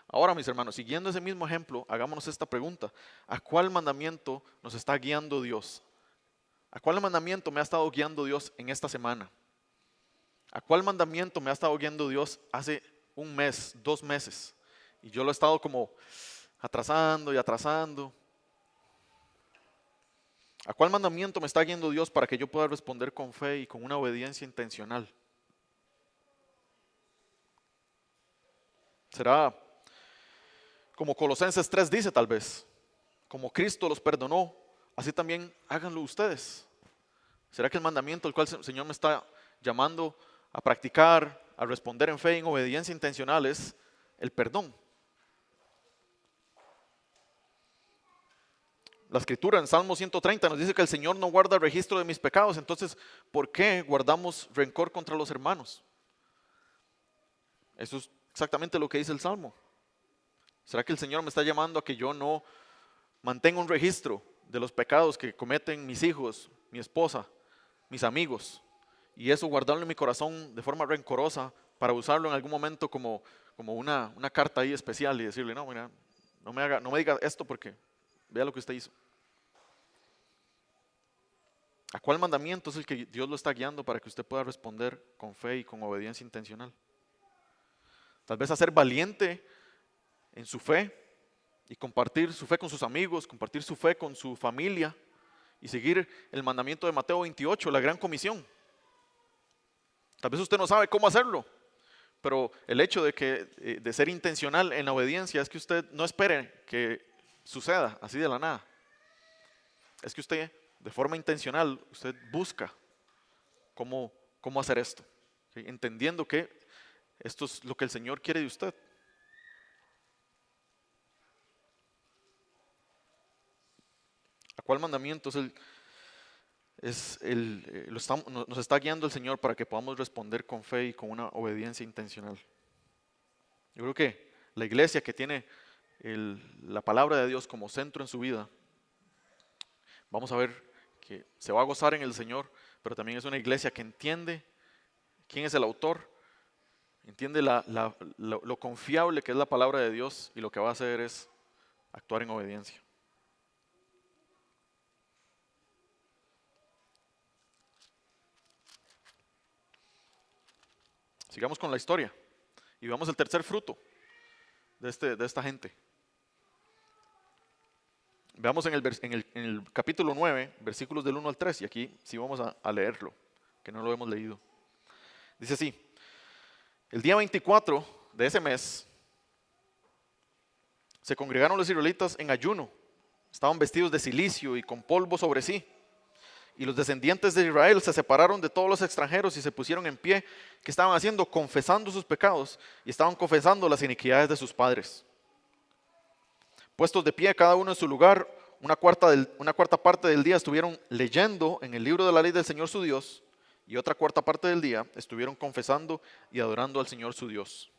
Ahora, mis hermanos, siguiendo ese mismo ejemplo, hagámonos esta pregunta: ¿a cuál mandamiento nos está guiando Dios? ¿A cuál mandamiento me ha estado guiando Dios en esta semana? ¿A cuál mandamiento me ha estado guiando Dios hace un mes, 2 meses? Y yo lo he estado como atrasando y atrasando. ¿A cuál mandamiento me está guiando Dios para que yo pueda responder con fe y con una obediencia intencional? ¿Será como Colosenses 3 dice tal vez? Como Cristo los perdonó, así también háganlo ustedes. ¿Será que el mandamiento al cual el Señor me está llamando a practicar, a responder en fe y en obediencia intencional es el perdón? La escritura en Salmo 130 nos dice que el Señor no guarda registro de mis pecados. Entonces, ¿por qué guardamos rencor contra los hermanos? Eso es exactamente lo que dice el Salmo. ¿Será que el Señor me está llamando a que yo no mantenga un registro de los pecados que cometen mis hijos, mi esposa, mis amigos? Y eso guardarlo en mi corazón de forma rencorosa para usarlo en algún momento como una carta ahí especial y decirle: no, mira, no me diga esto porque vea lo que usted hizo. ¿A cuál mandamiento es el que Dios lo está guiando para que usted pueda responder con fe y con obediencia intencional? Tal vez a ser valiente en su fe y compartir su fe con sus amigos, compartir su fe con su familia y seguir el mandamiento de Mateo 28, la gran comisión. Tal vez usted no sabe cómo hacerlo, pero el hecho de ser intencional en la obediencia es que usted no espere que suceda así de la nada. Es que usted, de forma intencional, usted busca cómo hacer esto, ¿sí? Entendiendo que esto es lo que el Señor quiere de usted. ¿A cuál mandamiento nos está guiando el Señor para que podamos responder con fe y con una obediencia intencional? Yo creo que la iglesia que tiene la palabra de Dios como centro en su vida, vamos a ver que se va a gozar en el Señor, pero también es una iglesia que entiende quién es el autor, entiende lo confiable que es la palabra de Dios, y lo que va a hacer es actuar en obediencia. Sigamos con la historia y veamos el tercer fruto de esta gente. Veamos en el capítulo 9, versículos del 1 al 3, y aquí sí vamos a leerlo, que no lo hemos leído. Dice así: el día 24 de ese mes se congregaron los israelitas en ayuno, estaban vestidos de cilicio y con polvo sobre sí. Y los descendientes de Israel se separaron de todos los extranjeros y se pusieron en pie. ¿Qué estaban haciendo? Confesando sus pecados y estaban confesando las iniquidades de sus padres. Puestos de pie cada uno en su lugar, una cuarta parte del día estuvieron leyendo en el libro de la ley del Señor su Dios y otra cuarta parte del día estuvieron confesando y adorando al Señor su Dios.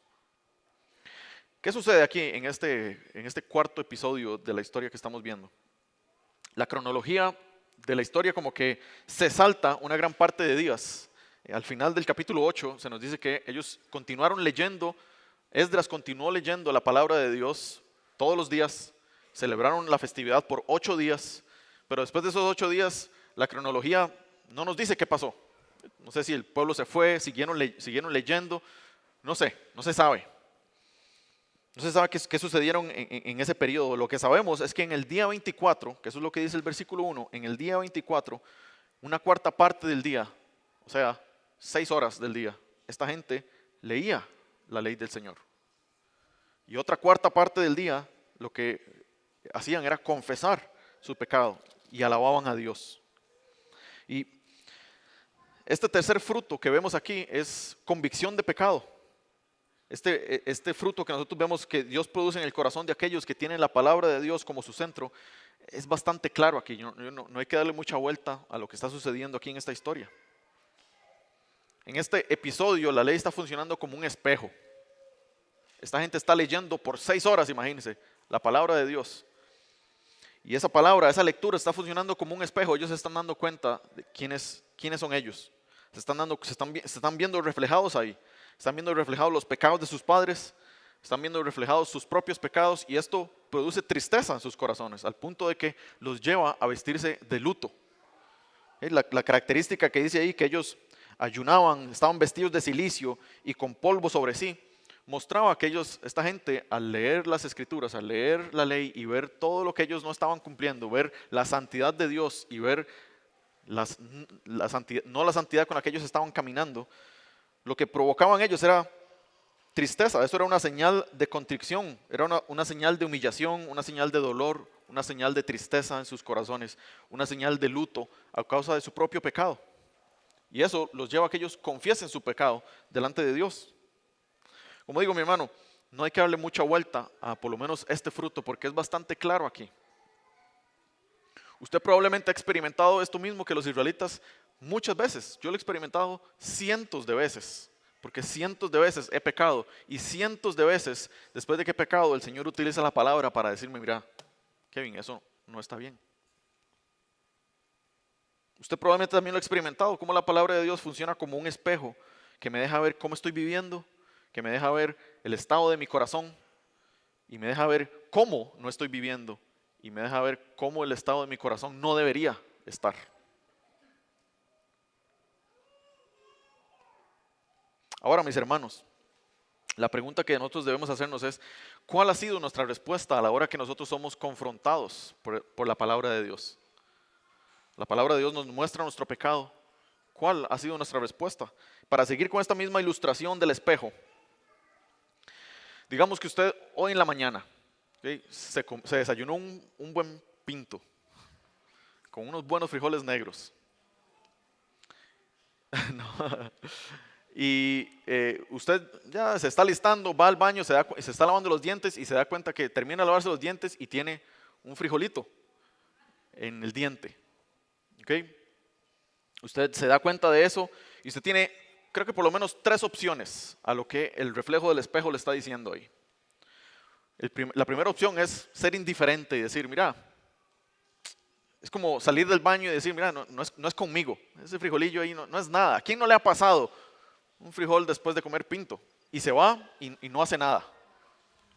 ¿Qué sucede aquí en este cuarto episodio de la historia que estamos viendo? La cronología de la historia como que se salta una gran parte de días. Al final del capítulo 8 se nos dice que ellos continuaron leyendo, Esdras continuó leyendo la palabra de Dios todos los días, celebraron la festividad por 8 días, pero después de esos 8 días la cronología no nos dice qué pasó. No sé si el pueblo se fue, siguieron leyendo, no sé, no se sabe. No se sabe qué sucedieron en ese periodo. Lo que sabemos es que en el día 24, que eso es lo que dice el versículo 1, en el día 24, una cuarta parte del día, o sea, 6 horas del día, esta gente leía la ley del Señor. Y otra cuarta parte del día, lo que hacían era confesar su pecado y alababan a Dios. Y este tercer fruto que vemos aquí es convicción de pecado. Este fruto que nosotros vemos que Dios produce en el corazón de aquellos que tienen la palabra de Dios como su centro, es bastante claro aquí. No hay que darle mucha vuelta a lo que está sucediendo aquí en esta historia. En este episodio la ley está funcionando como un espejo. Esta gente está leyendo por 6 horas, imagínense, la palabra de Dios. Y esa palabra, esa lectura está funcionando como un espejo. Ellos se están dando cuenta de quiénes son ellos. Se están viendo reflejados ahí. Están viendo reflejados los pecados de sus padres. Están viendo reflejados sus propios pecados. Y esto produce tristeza en sus corazones, al punto de que los lleva a vestirse de luto. La característica que dice ahí, que ellos ayunaban, estaban vestidos de cilicio y con polvo sobre sí, mostraba que esta gente, al leer las escrituras, al leer la ley y ver todo lo que ellos no estaban cumpliendo, ver la santidad de Dios y ver no la santidad con la que ellos estaban caminando, lo que provocaban ellos era tristeza. Eso era una señal de contrición, era una señal de humillación, una señal de dolor, una señal de tristeza en sus corazones, una señal de luto a causa de su propio pecado. Y eso los lleva a que ellos confiesen su pecado delante de Dios. Como digo, mi hermano, no hay que darle mucha vuelta a por lo menos este fruto, porque es bastante claro aquí. Usted probablemente ha experimentado esto mismo que los israelitas muchas veces. Yo lo he experimentado cientos de veces, porque cientos de veces he pecado y cientos de veces después de que he pecado el Señor utiliza la palabra para decirme, mira, Kevin, eso no está bien. Usted probablemente también lo ha experimentado, cómo la palabra de Dios funciona como un espejo que me deja ver cómo estoy viviendo, que me deja ver el estado de mi corazón y me deja ver cómo no estoy viviendo y me deja ver cómo el estado de mi corazón no debería estar. Ahora, mis hermanos, la pregunta que nosotros debemos hacernos es, ¿cuál ha sido nuestra respuesta a la hora que nosotros somos confrontados por la palabra de Dios? La palabra de Dios nos muestra nuestro pecado. ¿Cuál ha sido nuestra respuesta? Para seguir con esta misma ilustración del espejo, digamos que usted hoy en la mañana, ¿okay?, se desayunó un buen pinto con unos buenos frijoles negros. No. Y usted ya se está listando, va al baño, se está lavando los dientes y se da cuenta que termina de lavarse los dientes y tiene un frijolito en el diente. ¿Okay? Usted se da cuenta de eso y usted tiene, creo que por lo menos 3 opciones a lo que el reflejo del espejo le está diciendo ahí. La primera opción es ser indiferente y decir, mira, es como salir del baño y decir, mira, no es conmigo, ese frijolillo ahí no es nada. ¿A quién no le ha pasado un frijol después de comer pinto? Y se va y no hace nada.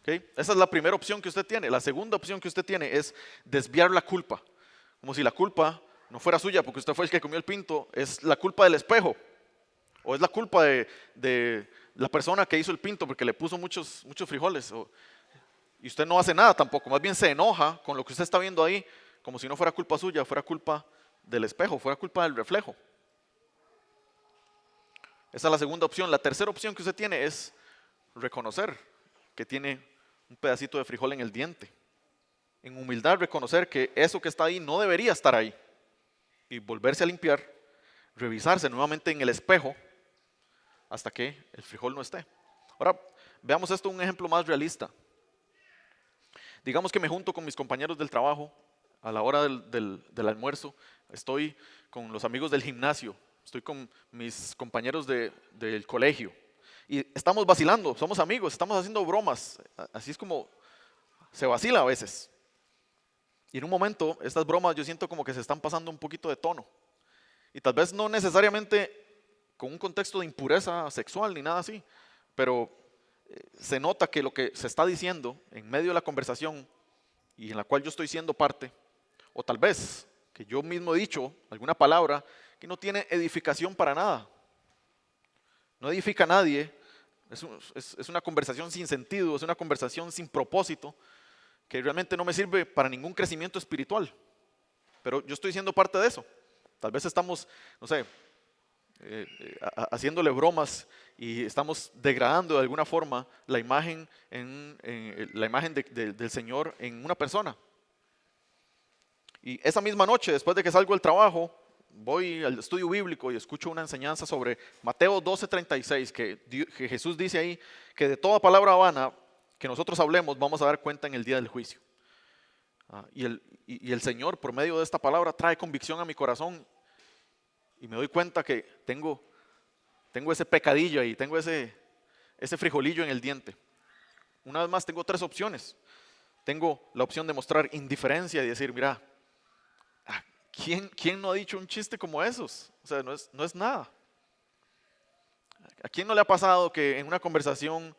¿Okay? Esa es la primera opción que usted tiene. La segunda opción que usted tiene es desviar la culpa, como si la culpa no fuera suya porque usted fue el que comió el pinto, es la culpa del espejo o es la culpa de la persona que hizo el pinto porque le puso muchos frijoles y usted no hace nada tampoco, más bien se enoja con lo que usted está viendo ahí como si no fuera culpa suya, fuera culpa del espejo, fuera culpa del reflejo. Esa es la segunda opción. La tercera opción que usted tiene es reconocer que tiene un pedacito de frijol en el diente. En humildad reconocer que eso que está ahí no debería estar ahí. Y volverse a limpiar, revisarse nuevamente en el espejo hasta que el frijol no esté. Ahora, veamos esto un ejemplo más realista. Digamos que me junto con mis compañeros del trabajo a la hora del almuerzo. Estoy con los amigos del gimnasio estoy con mis compañeros del colegio y estamos vacilando, somos amigos, estamos haciendo bromas, así es como se vacila a veces. Y en un momento estas bromas yo siento como que se están pasando un poquito de tono. Y tal vez no necesariamente con un contexto de impureza sexual ni nada así, pero se nota que lo que se está diciendo en medio de la conversación y en la cual yo estoy siendo parte, o tal vez que yo mismo he dicho alguna palabra que no tiene edificación para nada, no edifica a nadie, es una conversación sin sentido, es una conversación sin propósito, que realmente no me sirve para ningún crecimiento espiritual, pero yo estoy siendo parte de eso. Tal vez estamos, no sé, haciéndole bromas y estamos degradando de alguna forma la imagen, la imagen del Señor en una persona. Y esa misma noche, después de que salgo del trabajo, voy al estudio bíblico y escucho una enseñanza sobre Mateo 12:36, que Jesús dice ahí que de toda palabra vana que nosotros hablemos vamos a dar cuenta en el día del juicio. Y el Señor, por medio de esta palabra, trae convicción a mi corazón y me doy cuenta que tengo ese pecadillo ahí, tengo ese frijolillo en el diente. Una vez más, tengo tres opciones. Tengo la opción de mostrar indiferencia y decir, mira, ¿quién no ha dicho un chiste como esos? O sea, no es nada. ¿A quién no le ha pasado que en una conversación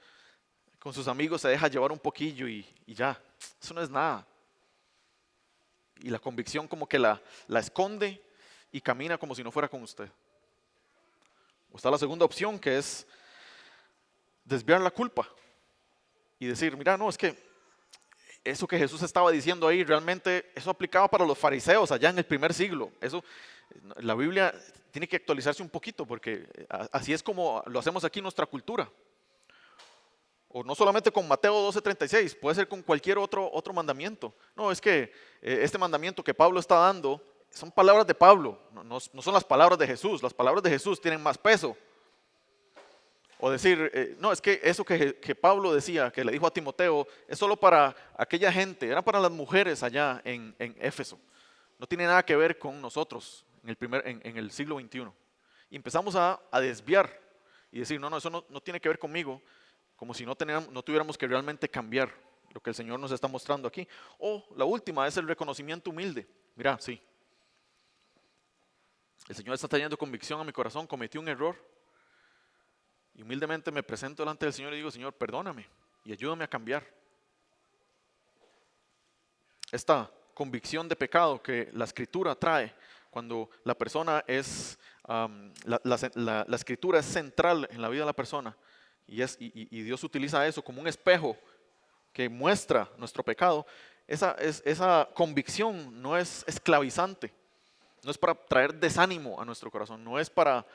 con sus amigos se deja llevar un poquillo y ya? Eso no es nada. Y la convicción como que la esconde y camina como si no fuera con usted. O está la segunda opción, que es desviar la culpa y decir, mira, no, es que eso que Jesús estaba diciendo ahí, realmente eso aplicaba para los fariseos allá en el primer siglo. Eso, la Biblia tiene que actualizarse un poquito porque así es como lo hacemos aquí en nuestra cultura. O no solamente con Mateo 12:36, puede ser con cualquier otro mandamiento. No, es que este mandamiento que Pablo está dando son palabras de Pablo, no son las palabras de Jesús. Las palabras de Jesús tienen más peso. O decir, no, es que eso que Pablo decía, que le dijo a Timoteo, es solo para aquella gente, era para las mujeres allá en Éfeso. No tiene nada que ver con nosotros en el siglo XXI. Y empezamos a desviar y decir, no, eso no tiene que ver conmigo, como si no tuviéramos que realmente cambiar lo que el Señor nos está mostrando aquí. O la última es el reconocimiento humilde. Mira, sí, el Señor está trayendo convicción a mi corazón, cometí un error. Y humildemente me presento delante del Señor y digo, Señor, perdóname y ayúdame a cambiar. Esta convicción de pecado que la Escritura trae cuando la persona es, la Escritura es central en la vida de la persona y Dios utiliza eso como un espejo que muestra nuestro pecado. Esa convicción no es esclavizante, no es para traer desánimo a nuestro corazón, no es para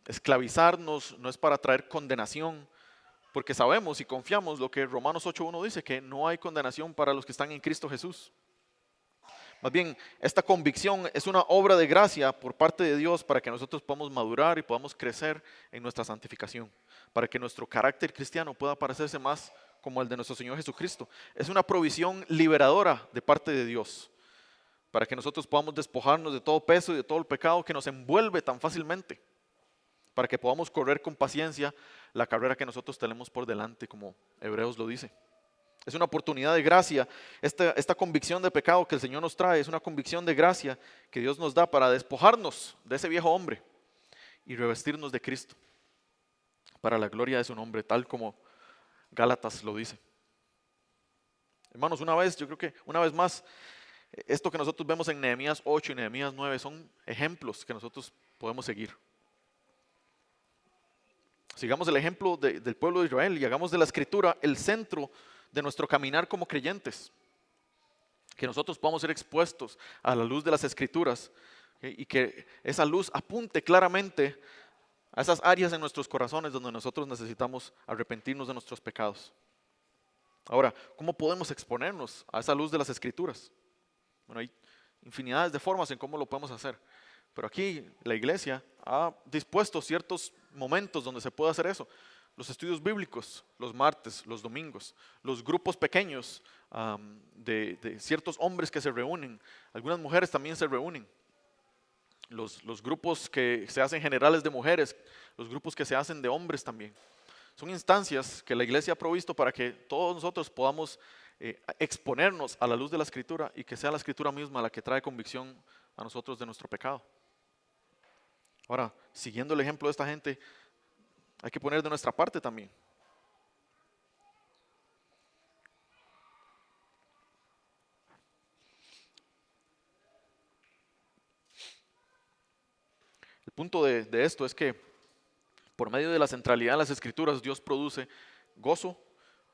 esclavizarnos, no es para traer condenación, porque sabemos y confiamos lo que Romanos 8:1 dice, que no hay condenación para los que están en Cristo Jesús. Más bien, esta convicción es una obra de gracia por parte de Dios para que nosotros podamos madurar y podamos crecer en nuestra santificación, para que nuestro carácter cristiano pueda parecerse más como el de nuestro Señor Jesucristo. Es una provisión liberadora de parte de Dios, para que nosotros podamos despojarnos de todo peso y de todo el pecado que nos envuelve tan fácilmente, para que podamos correr con paciencia la carrera que nosotros tenemos por delante, como Hebreos lo dice. Es una oportunidad de gracia. Esta convicción de pecado que el Señor nos trae es una convicción de gracia que Dios nos da para despojarnos de ese viejo hombre y revestirnos de Cristo para la gloria de su nombre, tal como Gálatas lo dice. Hermanos, yo creo que una vez más, esto que nosotros vemos en Nehemías 8 y Nehemías 9 son ejemplos que nosotros podemos seguir. Sigamos el ejemplo del pueblo de Israel y hagamos de la Escritura el centro de nuestro caminar como creyentes. Que nosotros podamos ser expuestos a la luz de las Escrituras, ¿okay? Y que esa luz apunte claramente a esas áreas en nuestros corazones donde nosotros necesitamos arrepentirnos de nuestros pecados. Ahora, ¿cómo podemos exponernos a esa luz de las Escrituras? Bueno, hay infinidades de formas en cómo lo podemos hacer. Pero aquí la iglesia ha dispuesto ciertos momentos donde se puede hacer eso. Los estudios bíblicos, los martes, los domingos, los grupos pequeños de ciertos hombres que se reúnen. Algunas mujeres también se reúnen. los grupos que se hacen generales de mujeres, los grupos que se hacen de hombres también. Son instancias que la iglesia ha provisto para que todos nosotros podamos exponernos a la luz de la Escritura y que sea la Escritura misma la que trae convicción a nosotros de nuestro pecado. Ahora, siguiendo el ejemplo de esta gente, hay que poner de nuestra parte también. El punto de esto es que por medio de la centralidad de las Escrituras, Dios produce gozo,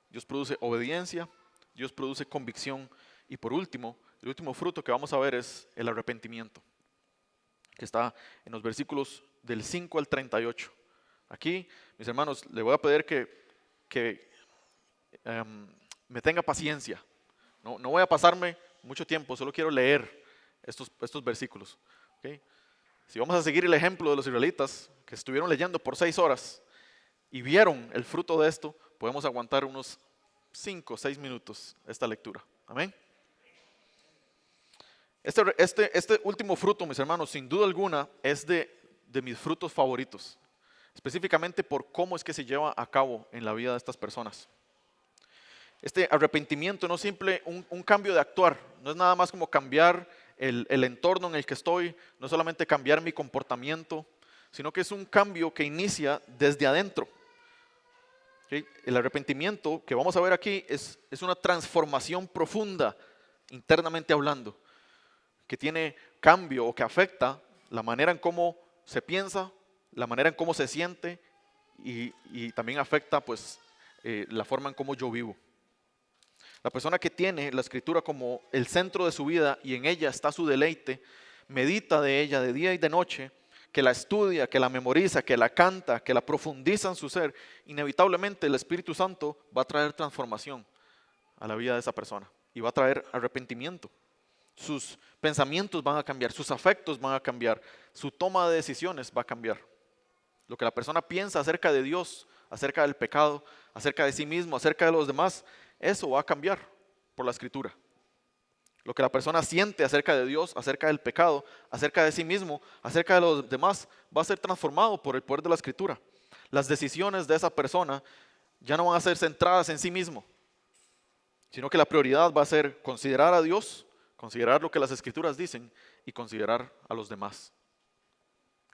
Dios produce obediencia, Dios produce convicción y por último, el último fruto que vamos a ver es el arrepentimiento, que está en los versículos del 5 al 38. Aquí, mis hermanos, le voy a pedir que me tenga paciencia. No voy a pasarme mucho tiempo, solo quiero leer estos versículos. ¿Okay? Si vamos a seguir el ejemplo de los israelitas que estuvieron leyendo por 6 horas y vieron el fruto de esto, podemos aguantar unos 5 o 6 minutos esta lectura. Amén. Este último fruto, mis hermanos, sin duda alguna es de mis frutos favoritos, específicamente por cómo es que se lleva a cabo en la vida de estas personas. Este arrepentimiento no es simple un cambio de actuar, no es nada más como cambiar el entorno en el que estoy, no es solamente cambiar mi comportamiento, sino que es un cambio que inicia desde adentro. ¿Okay? El arrepentimiento que vamos a ver aquí es una transformación profunda, internamente hablando, que tiene cambio o que afecta la manera en cómo se piensa, la manera en cómo se siente y también afecta pues, la forma en cómo yo vivo. La persona que tiene la Escritura como el centro de su vida y en ella está su deleite, medita de ella de día y de noche, que la estudia, que la memoriza, que la canta, que la profundiza en su ser, inevitablemente el Espíritu Santo va a traer transformación a la vida de esa persona y va a traer arrepentimiento. Sus pensamientos van a cambiar, sus afectos van a cambiar, su toma de decisiones va a cambiar. Lo que la persona piensa acerca de Dios, acerca del pecado, acerca de sí mismo, acerca de los demás, eso va a cambiar por la Escritura. Lo que la persona siente acerca de Dios, acerca del pecado, acerca de sí mismo, acerca de los demás, va a ser transformado por el poder de la Escritura. Las decisiones de esa persona ya no van a ser centradas en sí mismo, sino que la prioridad va a ser considerar a Dios, considerar lo que las Escrituras dicen y considerar a los demás.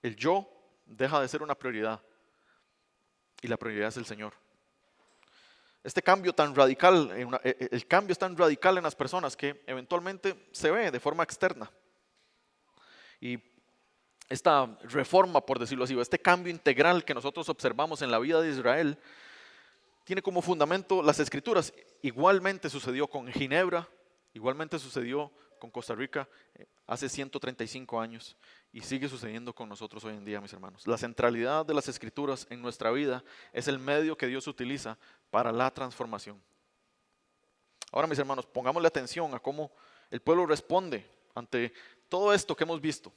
El yo deja de ser una prioridad y la prioridad es el Señor. Este cambio tan radical, el cambio es tan radical en las personas que eventualmente se ve de forma externa. Y esta reforma, por decirlo así, este cambio integral que nosotros observamos en la vida de Israel, tiene como fundamento las Escrituras. Igualmente sucedió con Ginebra, igualmente sucedió con Costa Rica hace 135 años y sigue sucediendo con nosotros hoy en día, mis hermanos. La centralidad de las Escrituras en nuestra vida es el medio que Dios utiliza para la transformación. Ahora, mis hermanos, pongámosle atención a cómo el pueblo responde ante todo esto que hemos visto.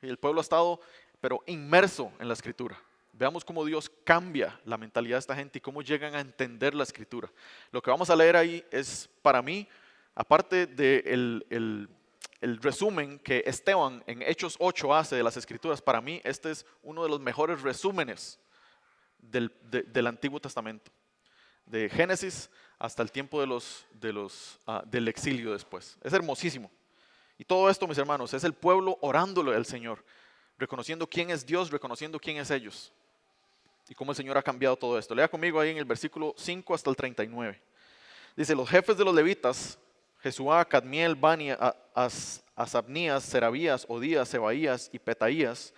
Y el pueblo ha estado, pero inmerso en la Escritura. Veamos cómo Dios cambia la mentalidad de esta gente y cómo llegan a entender la Escritura. Lo que vamos a leer ahí es, para mí, aparte del el resumen que Esteban en Hechos 8 hace de las Escrituras, para mí este es uno de los mejores resúmenes del Antiguo Testamento. De Génesis hasta el tiempo del exilio después. Es hermosísimo. Y todo esto, mis hermanos, es el pueblo orándole al Señor, reconociendo quién es Dios, reconociendo quién es ellos. Y cómo el Señor ha cambiado todo esto. Lea conmigo ahí en el versículo 5 hasta el 39. Dice, los jefes de los levitas, Jesuá, Cadmiel, Bani, Asabnías, Serabías, Odías, Sebaías y Petaías,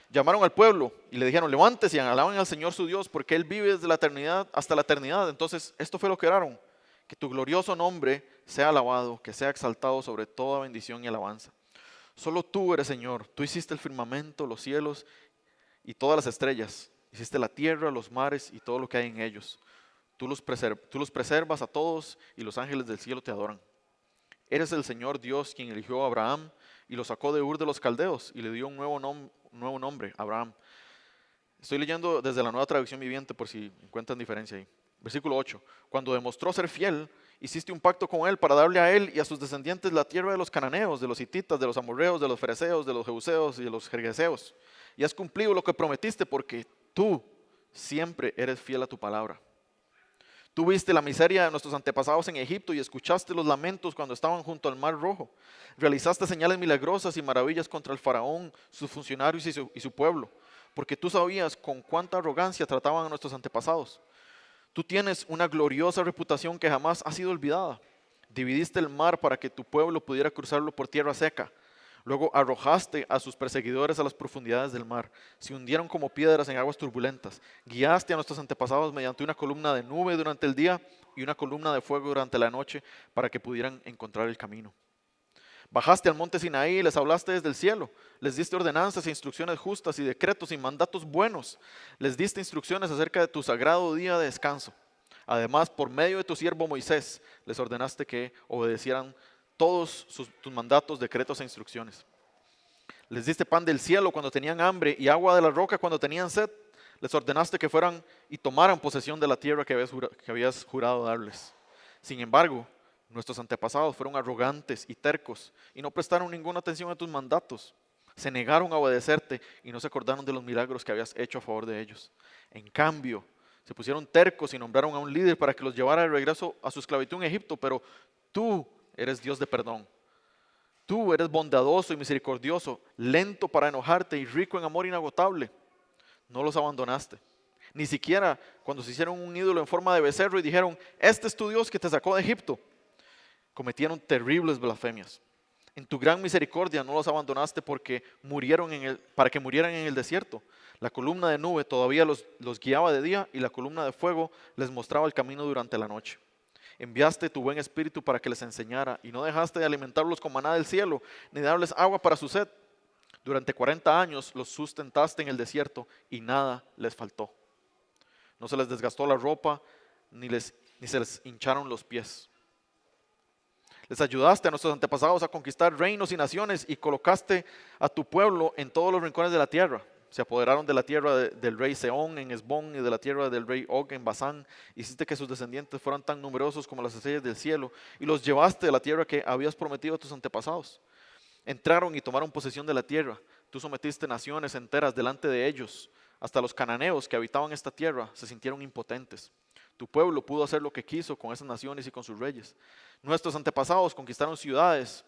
llamaron al pueblo y le dijeron, levántese y alaben al Señor su Dios, porque Él vive desde la eternidad hasta la eternidad. Entonces, esto fue lo que oraron, que tu glorioso nombre sea alabado, que sea exaltado sobre toda bendición y alabanza. Solo tú eres Señor, tú hiciste el firmamento, los cielos y todas las estrellas, hiciste la tierra, los mares y todo lo que hay en ellos. Tú los preservas a todos y los ángeles del cielo te adoran. Eres el Señor Dios quien eligió a Abraham y lo sacó de Ur de los Caldeos y le dio un nuevo nombre, Abraham. Estoy leyendo desde la Nueva Traducción Viviente por si encuentran diferencia ahí. Versículo 8. Cuando demostró ser fiel, hiciste un pacto con él para darle a él y a sus descendientes la tierra de los cananeos, de los hititas, de los amorreos, de los fereceos, de los jebuseos y de los gergeseos. Y has cumplido lo que prometiste porque tú siempre eres fiel a tu palabra. Tú viste la miseria de nuestros antepasados en Egipto y escuchaste los lamentos cuando estaban junto al Mar Rojo. Realizaste señales milagrosas y maravillas contra el faraón, sus funcionarios y su pueblo, porque tú sabías con cuánta arrogancia trataban a nuestros antepasados. Tú tienes una gloriosa reputación que jamás ha sido olvidada. Dividiste el mar para que tu pueblo pudiera cruzarlo por tierra seca. Luego arrojaste a sus perseguidores a las profundidades del mar. Se hundieron como piedras en aguas turbulentas. Guiaste a nuestros antepasados mediante una columna de nube durante el día y una columna de fuego durante la noche para que pudieran encontrar el camino. Bajaste al monte Sinaí y les hablaste desde el cielo. Les diste ordenanzas e instrucciones justas y decretos y mandatos buenos. Les diste instrucciones acerca de tu sagrado día de descanso. Además, por medio de tu siervo Moisés, les ordenaste que obedecieran todos tus mandatos, decretos e instrucciones. Les diste pan del cielo cuando tenían hambre y agua de la roca cuando tenían sed. Les ordenaste que fueran y tomaran posesión de la tierra que habías jurado darles. Sin embargo, nuestros antepasados fueron arrogantes y tercos y no prestaron ninguna atención a tus mandatos. Se negaron a obedecerte y no se acordaron de los milagros que habías hecho a favor de ellos. En cambio, se pusieron tercos y nombraron a un líder para que los llevara de regreso a su esclavitud en Egipto, pero tú eres Dios de perdón. Tú eres bondadoso y misericordioso, lento para enojarte y rico en amor inagotable. No los abandonaste. Ni siquiera cuando se hicieron un ídolo en forma de becerro y dijeron, este es tu Dios que te sacó de Egipto. Cometieron terribles blasfemias. En tu gran misericordia no los abandonaste para que murieran en el desierto. La columna de nube todavía los guiaba de día y la columna de fuego les mostraba el camino durante la noche. Enviaste tu buen espíritu para que les enseñara y no dejaste de alimentarlos con maná del cielo, ni de darles agua para su sed. Durante 40 años los sustentaste en el desierto y nada les faltó. No se les desgastó la ropa, ni se les hincharon los pies. Les ayudaste a nuestros antepasados a conquistar reinos y naciones y colocaste a tu pueblo en todos los rincones de la tierra. Se apoderaron de la tierra del rey Sehón en Hesbón y de la tierra del rey Og en Basán. Hiciste que sus descendientes fueran tan numerosos como las estrellas del cielo y los llevaste de la tierra que habías prometido a tus antepasados. Entraron y tomaron posesión de la tierra. Tú sometiste naciones enteras delante de ellos. Hasta los cananeos que habitaban esta tierra se sintieron impotentes. Tu pueblo pudo hacer lo que quiso con esas naciones y con sus reyes. Nuestros antepasados conquistaron ciudades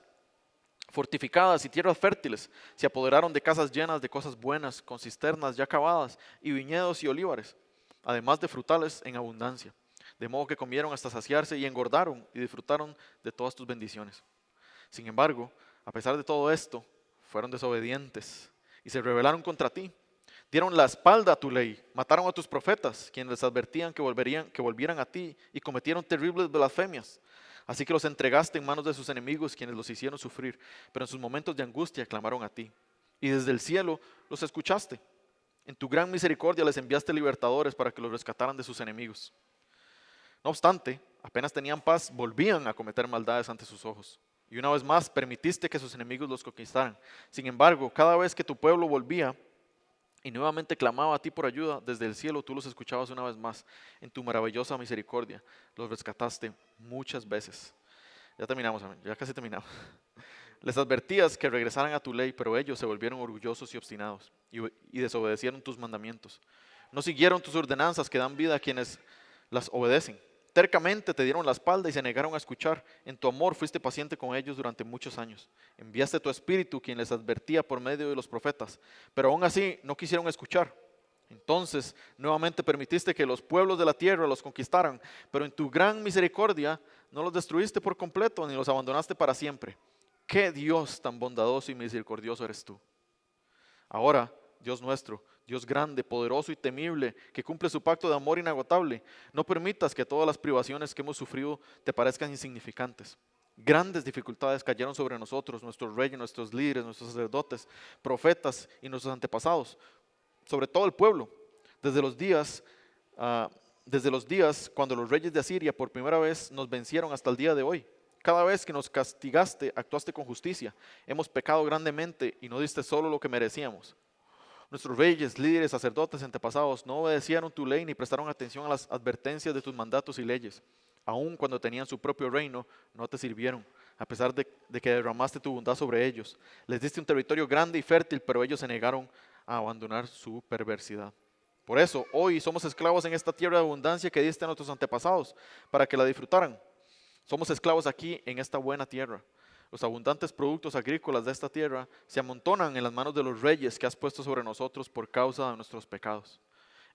fortificadas y tierras fértiles, se apoderaron de casas llenas de cosas buenas, con cisternas ya cavadas y viñedos y olivares, además de frutales en abundancia. De modo que comieron hasta saciarse y engordaron y disfrutaron de todas tus bendiciones. Sin embargo, a pesar de todo esto, fueron desobedientes y se rebelaron contra ti. Dieron la espalda a tu ley, mataron a tus profetas, quienes les advertían que volvieran a ti y cometieron terribles blasfemias. Así que los entregaste en manos de sus enemigos, quienes los hicieron sufrir, pero en sus momentos de angustia clamaron a ti. Y desde el cielo los escuchaste. En tu gran misericordia les enviaste libertadores para que los rescataran de sus enemigos. No obstante, apenas tenían paz, volvían a cometer maldades ante sus ojos. Y una vez más permitiste que sus enemigos los conquistaran. Sin embargo, cada vez que tu pueblo volvía y nuevamente clamaba a ti por ayuda, desde el cielo tú los escuchabas una vez más. En tu maravillosa misericordia los rescataste muchas veces. Ya terminamos, amén. Ya casi terminamos. Les advertías que regresaran a tu ley, pero ellos se volvieron orgullosos y obstinados y desobedecieron tus mandamientos. No siguieron tus ordenanzas que dan vida a quienes las obedecen. Tercamente te dieron la espalda y se negaron a escuchar. En tu amor fuiste paciente con ellos durante muchos años. Enviaste tu espíritu, quien les advertía por medio de los profetas, pero aún así no quisieron escuchar. Entonces nuevamente permitiste que los pueblos de la tierra los conquistaran, pero en tu gran misericordia no los destruiste por completo ni los abandonaste para siempre. ¡Qué Dios tan bondadoso y misericordioso eres tú! Ahora, Dios nuestro, Dios grande, poderoso y temible, que cumple su pacto de amor inagotable, no permitas que todas las privaciones que hemos sufrido te parezcan insignificantes. Grandes dificultades cayeron sobre nosotros, nuestros reyes, nuestros líderes, nuestros sacerdotes, profetas y nuestros antepasados, sobre todo el pueblo, desde los días cuando los reyes de Asiria por primera vez nos vencieron hasta el día de hoy. Cada vez que nos castigaste, actuaste con justicia. Hemos pecado grandemente y no diste solo lo que merecíamos. Nuestros reyes, líderes, sacerdotes, antepasados no obedecieron tu ley ni prestaron atención a las advertencias de tus mandatos y leyes. Aun cuando tenían su propio reino, no te sirvieron, a pesar de que derramaste tu bondad sobre ellos. Les diste un territorio grande y fértil, pero ellos se negaron a abandonar su perversidad. Por eso, hoy somos esclavos en esta tierra de abundancia que diste a nuestros antepasados, para que la disfrutaran. Somos esclavos aquí en esta buena tierra. Los abundantes productos agrícolas de esta tierra se amontonan en las manos de los reyes que has puesto sobre nosotros por causa de nuestros pecados.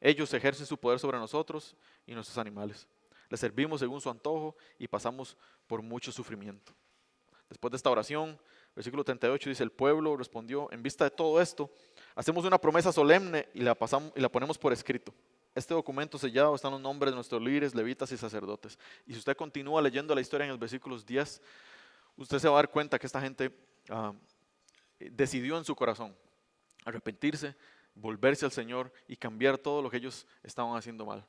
Ellos ejercen su poder sobre nosotros y nuestros animales. Les servimos según su antojo y pasamos por mucho sufrimiento. Después de esta oración, versículo 38 dice, el pueblo respondió, en vista de todo esto, hacemos una promesa solemne y la ponemos por escrito. Este documento sellado están los nombres de nuestros líderes, levitas y sacerdotes. Y si usted continúa leyendo la historia en los versículos 10, usted se va a dar cuenta que esta gente decidió en su corazón arrepentirse, volverse al Señor y cambiar todo lo que ellos estaban haciendo mal.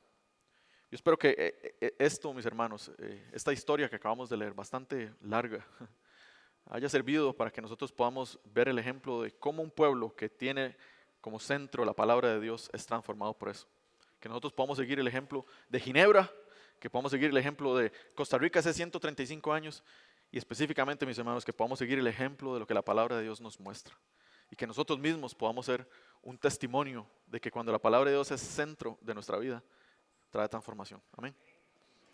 Yo espero que esto, mis hermanos, esta historia que acabamos de leer, bastante larga, haya servido para que nosotros podamos ver el ejemplo de cómo un pueblo que tiene como centro la palabra de Dios es transformado por eso. Que nosotros podamos seguir el ejemplo de Ginebra, que podamos seguir el ejemplo de Costa Rica hace 135 años y específicamente, mis hermanos, que podamos seguir el ejemplo de lo que la palabra de Dios nos muestra. Y que nosotros mismos podamos ser un testimonio de que cuando la palabra de Dios es centro de nuestra vida, trae transformación. Amén.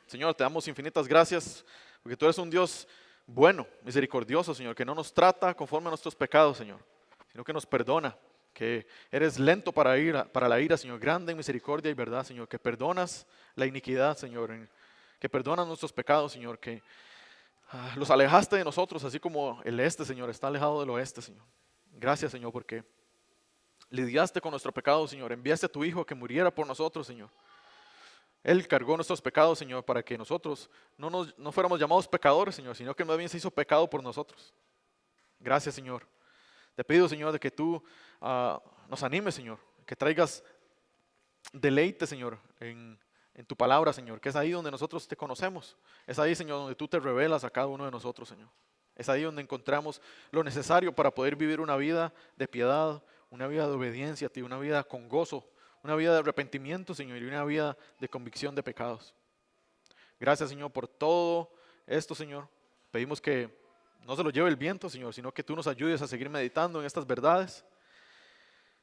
Señor, te damos infinitas gracias porque tú eres un Dios bueno, misericordioso, Señor, que no nos trata conforme a nuestros pecados, Señor, sino que nos perdona, que eres lento para la ira, Señor, grande en misericordia y verdad, Señor, que perdonas la iniquidad, Señor, que perdonas nuestros pecados, Señor, que los alejaste de nosotros, así como el este, Señor, está alejado del oeste, Señor. Gracias, Señor, porque lidiaste con nuestro pecado, Señor. Enviaste a tu Hijo que muriera por nosotros, Señor. Él cargó nuestros pecados, Señor, para que nosotros no fuéramos llamados pecadores, Señor, sino que más bien se hizo pecado por nosotros. Gracias, Señor. Te pido, Señor, de que tú nos animes, Señor, que traigas deleite, Señor, en tu palabra, Señor, que es ahí donde nosotros te conocemos. Es ahí, Señor, donde tú te revelas a cada uno de nosotros, Señor. Es ahí donde encontramos lo necesario para poder vivir una vida de piedad, una vida de obediencia a ti, una vida con gozo, una vida de arrepentimiento, Señor, y una vida de convicción de pecados. Gracias, Señor, por todo esto, Señor. Pedimos que no se lo lleve el viento, Señor, sino que tú nos ayudes a seguir meditando en estas verdades.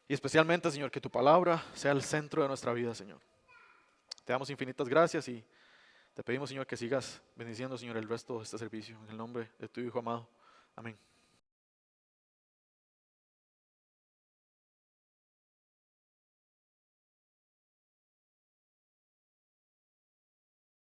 Y especialmente, Señor, que tu palabra sea el centro de nuestra vida, Señor. Te damos infinitas gracias y te pedimos, Señor, que sigas bendiciendo, Señor, el resto de este servicio. En el nombre de tu Hijo amado. Amén.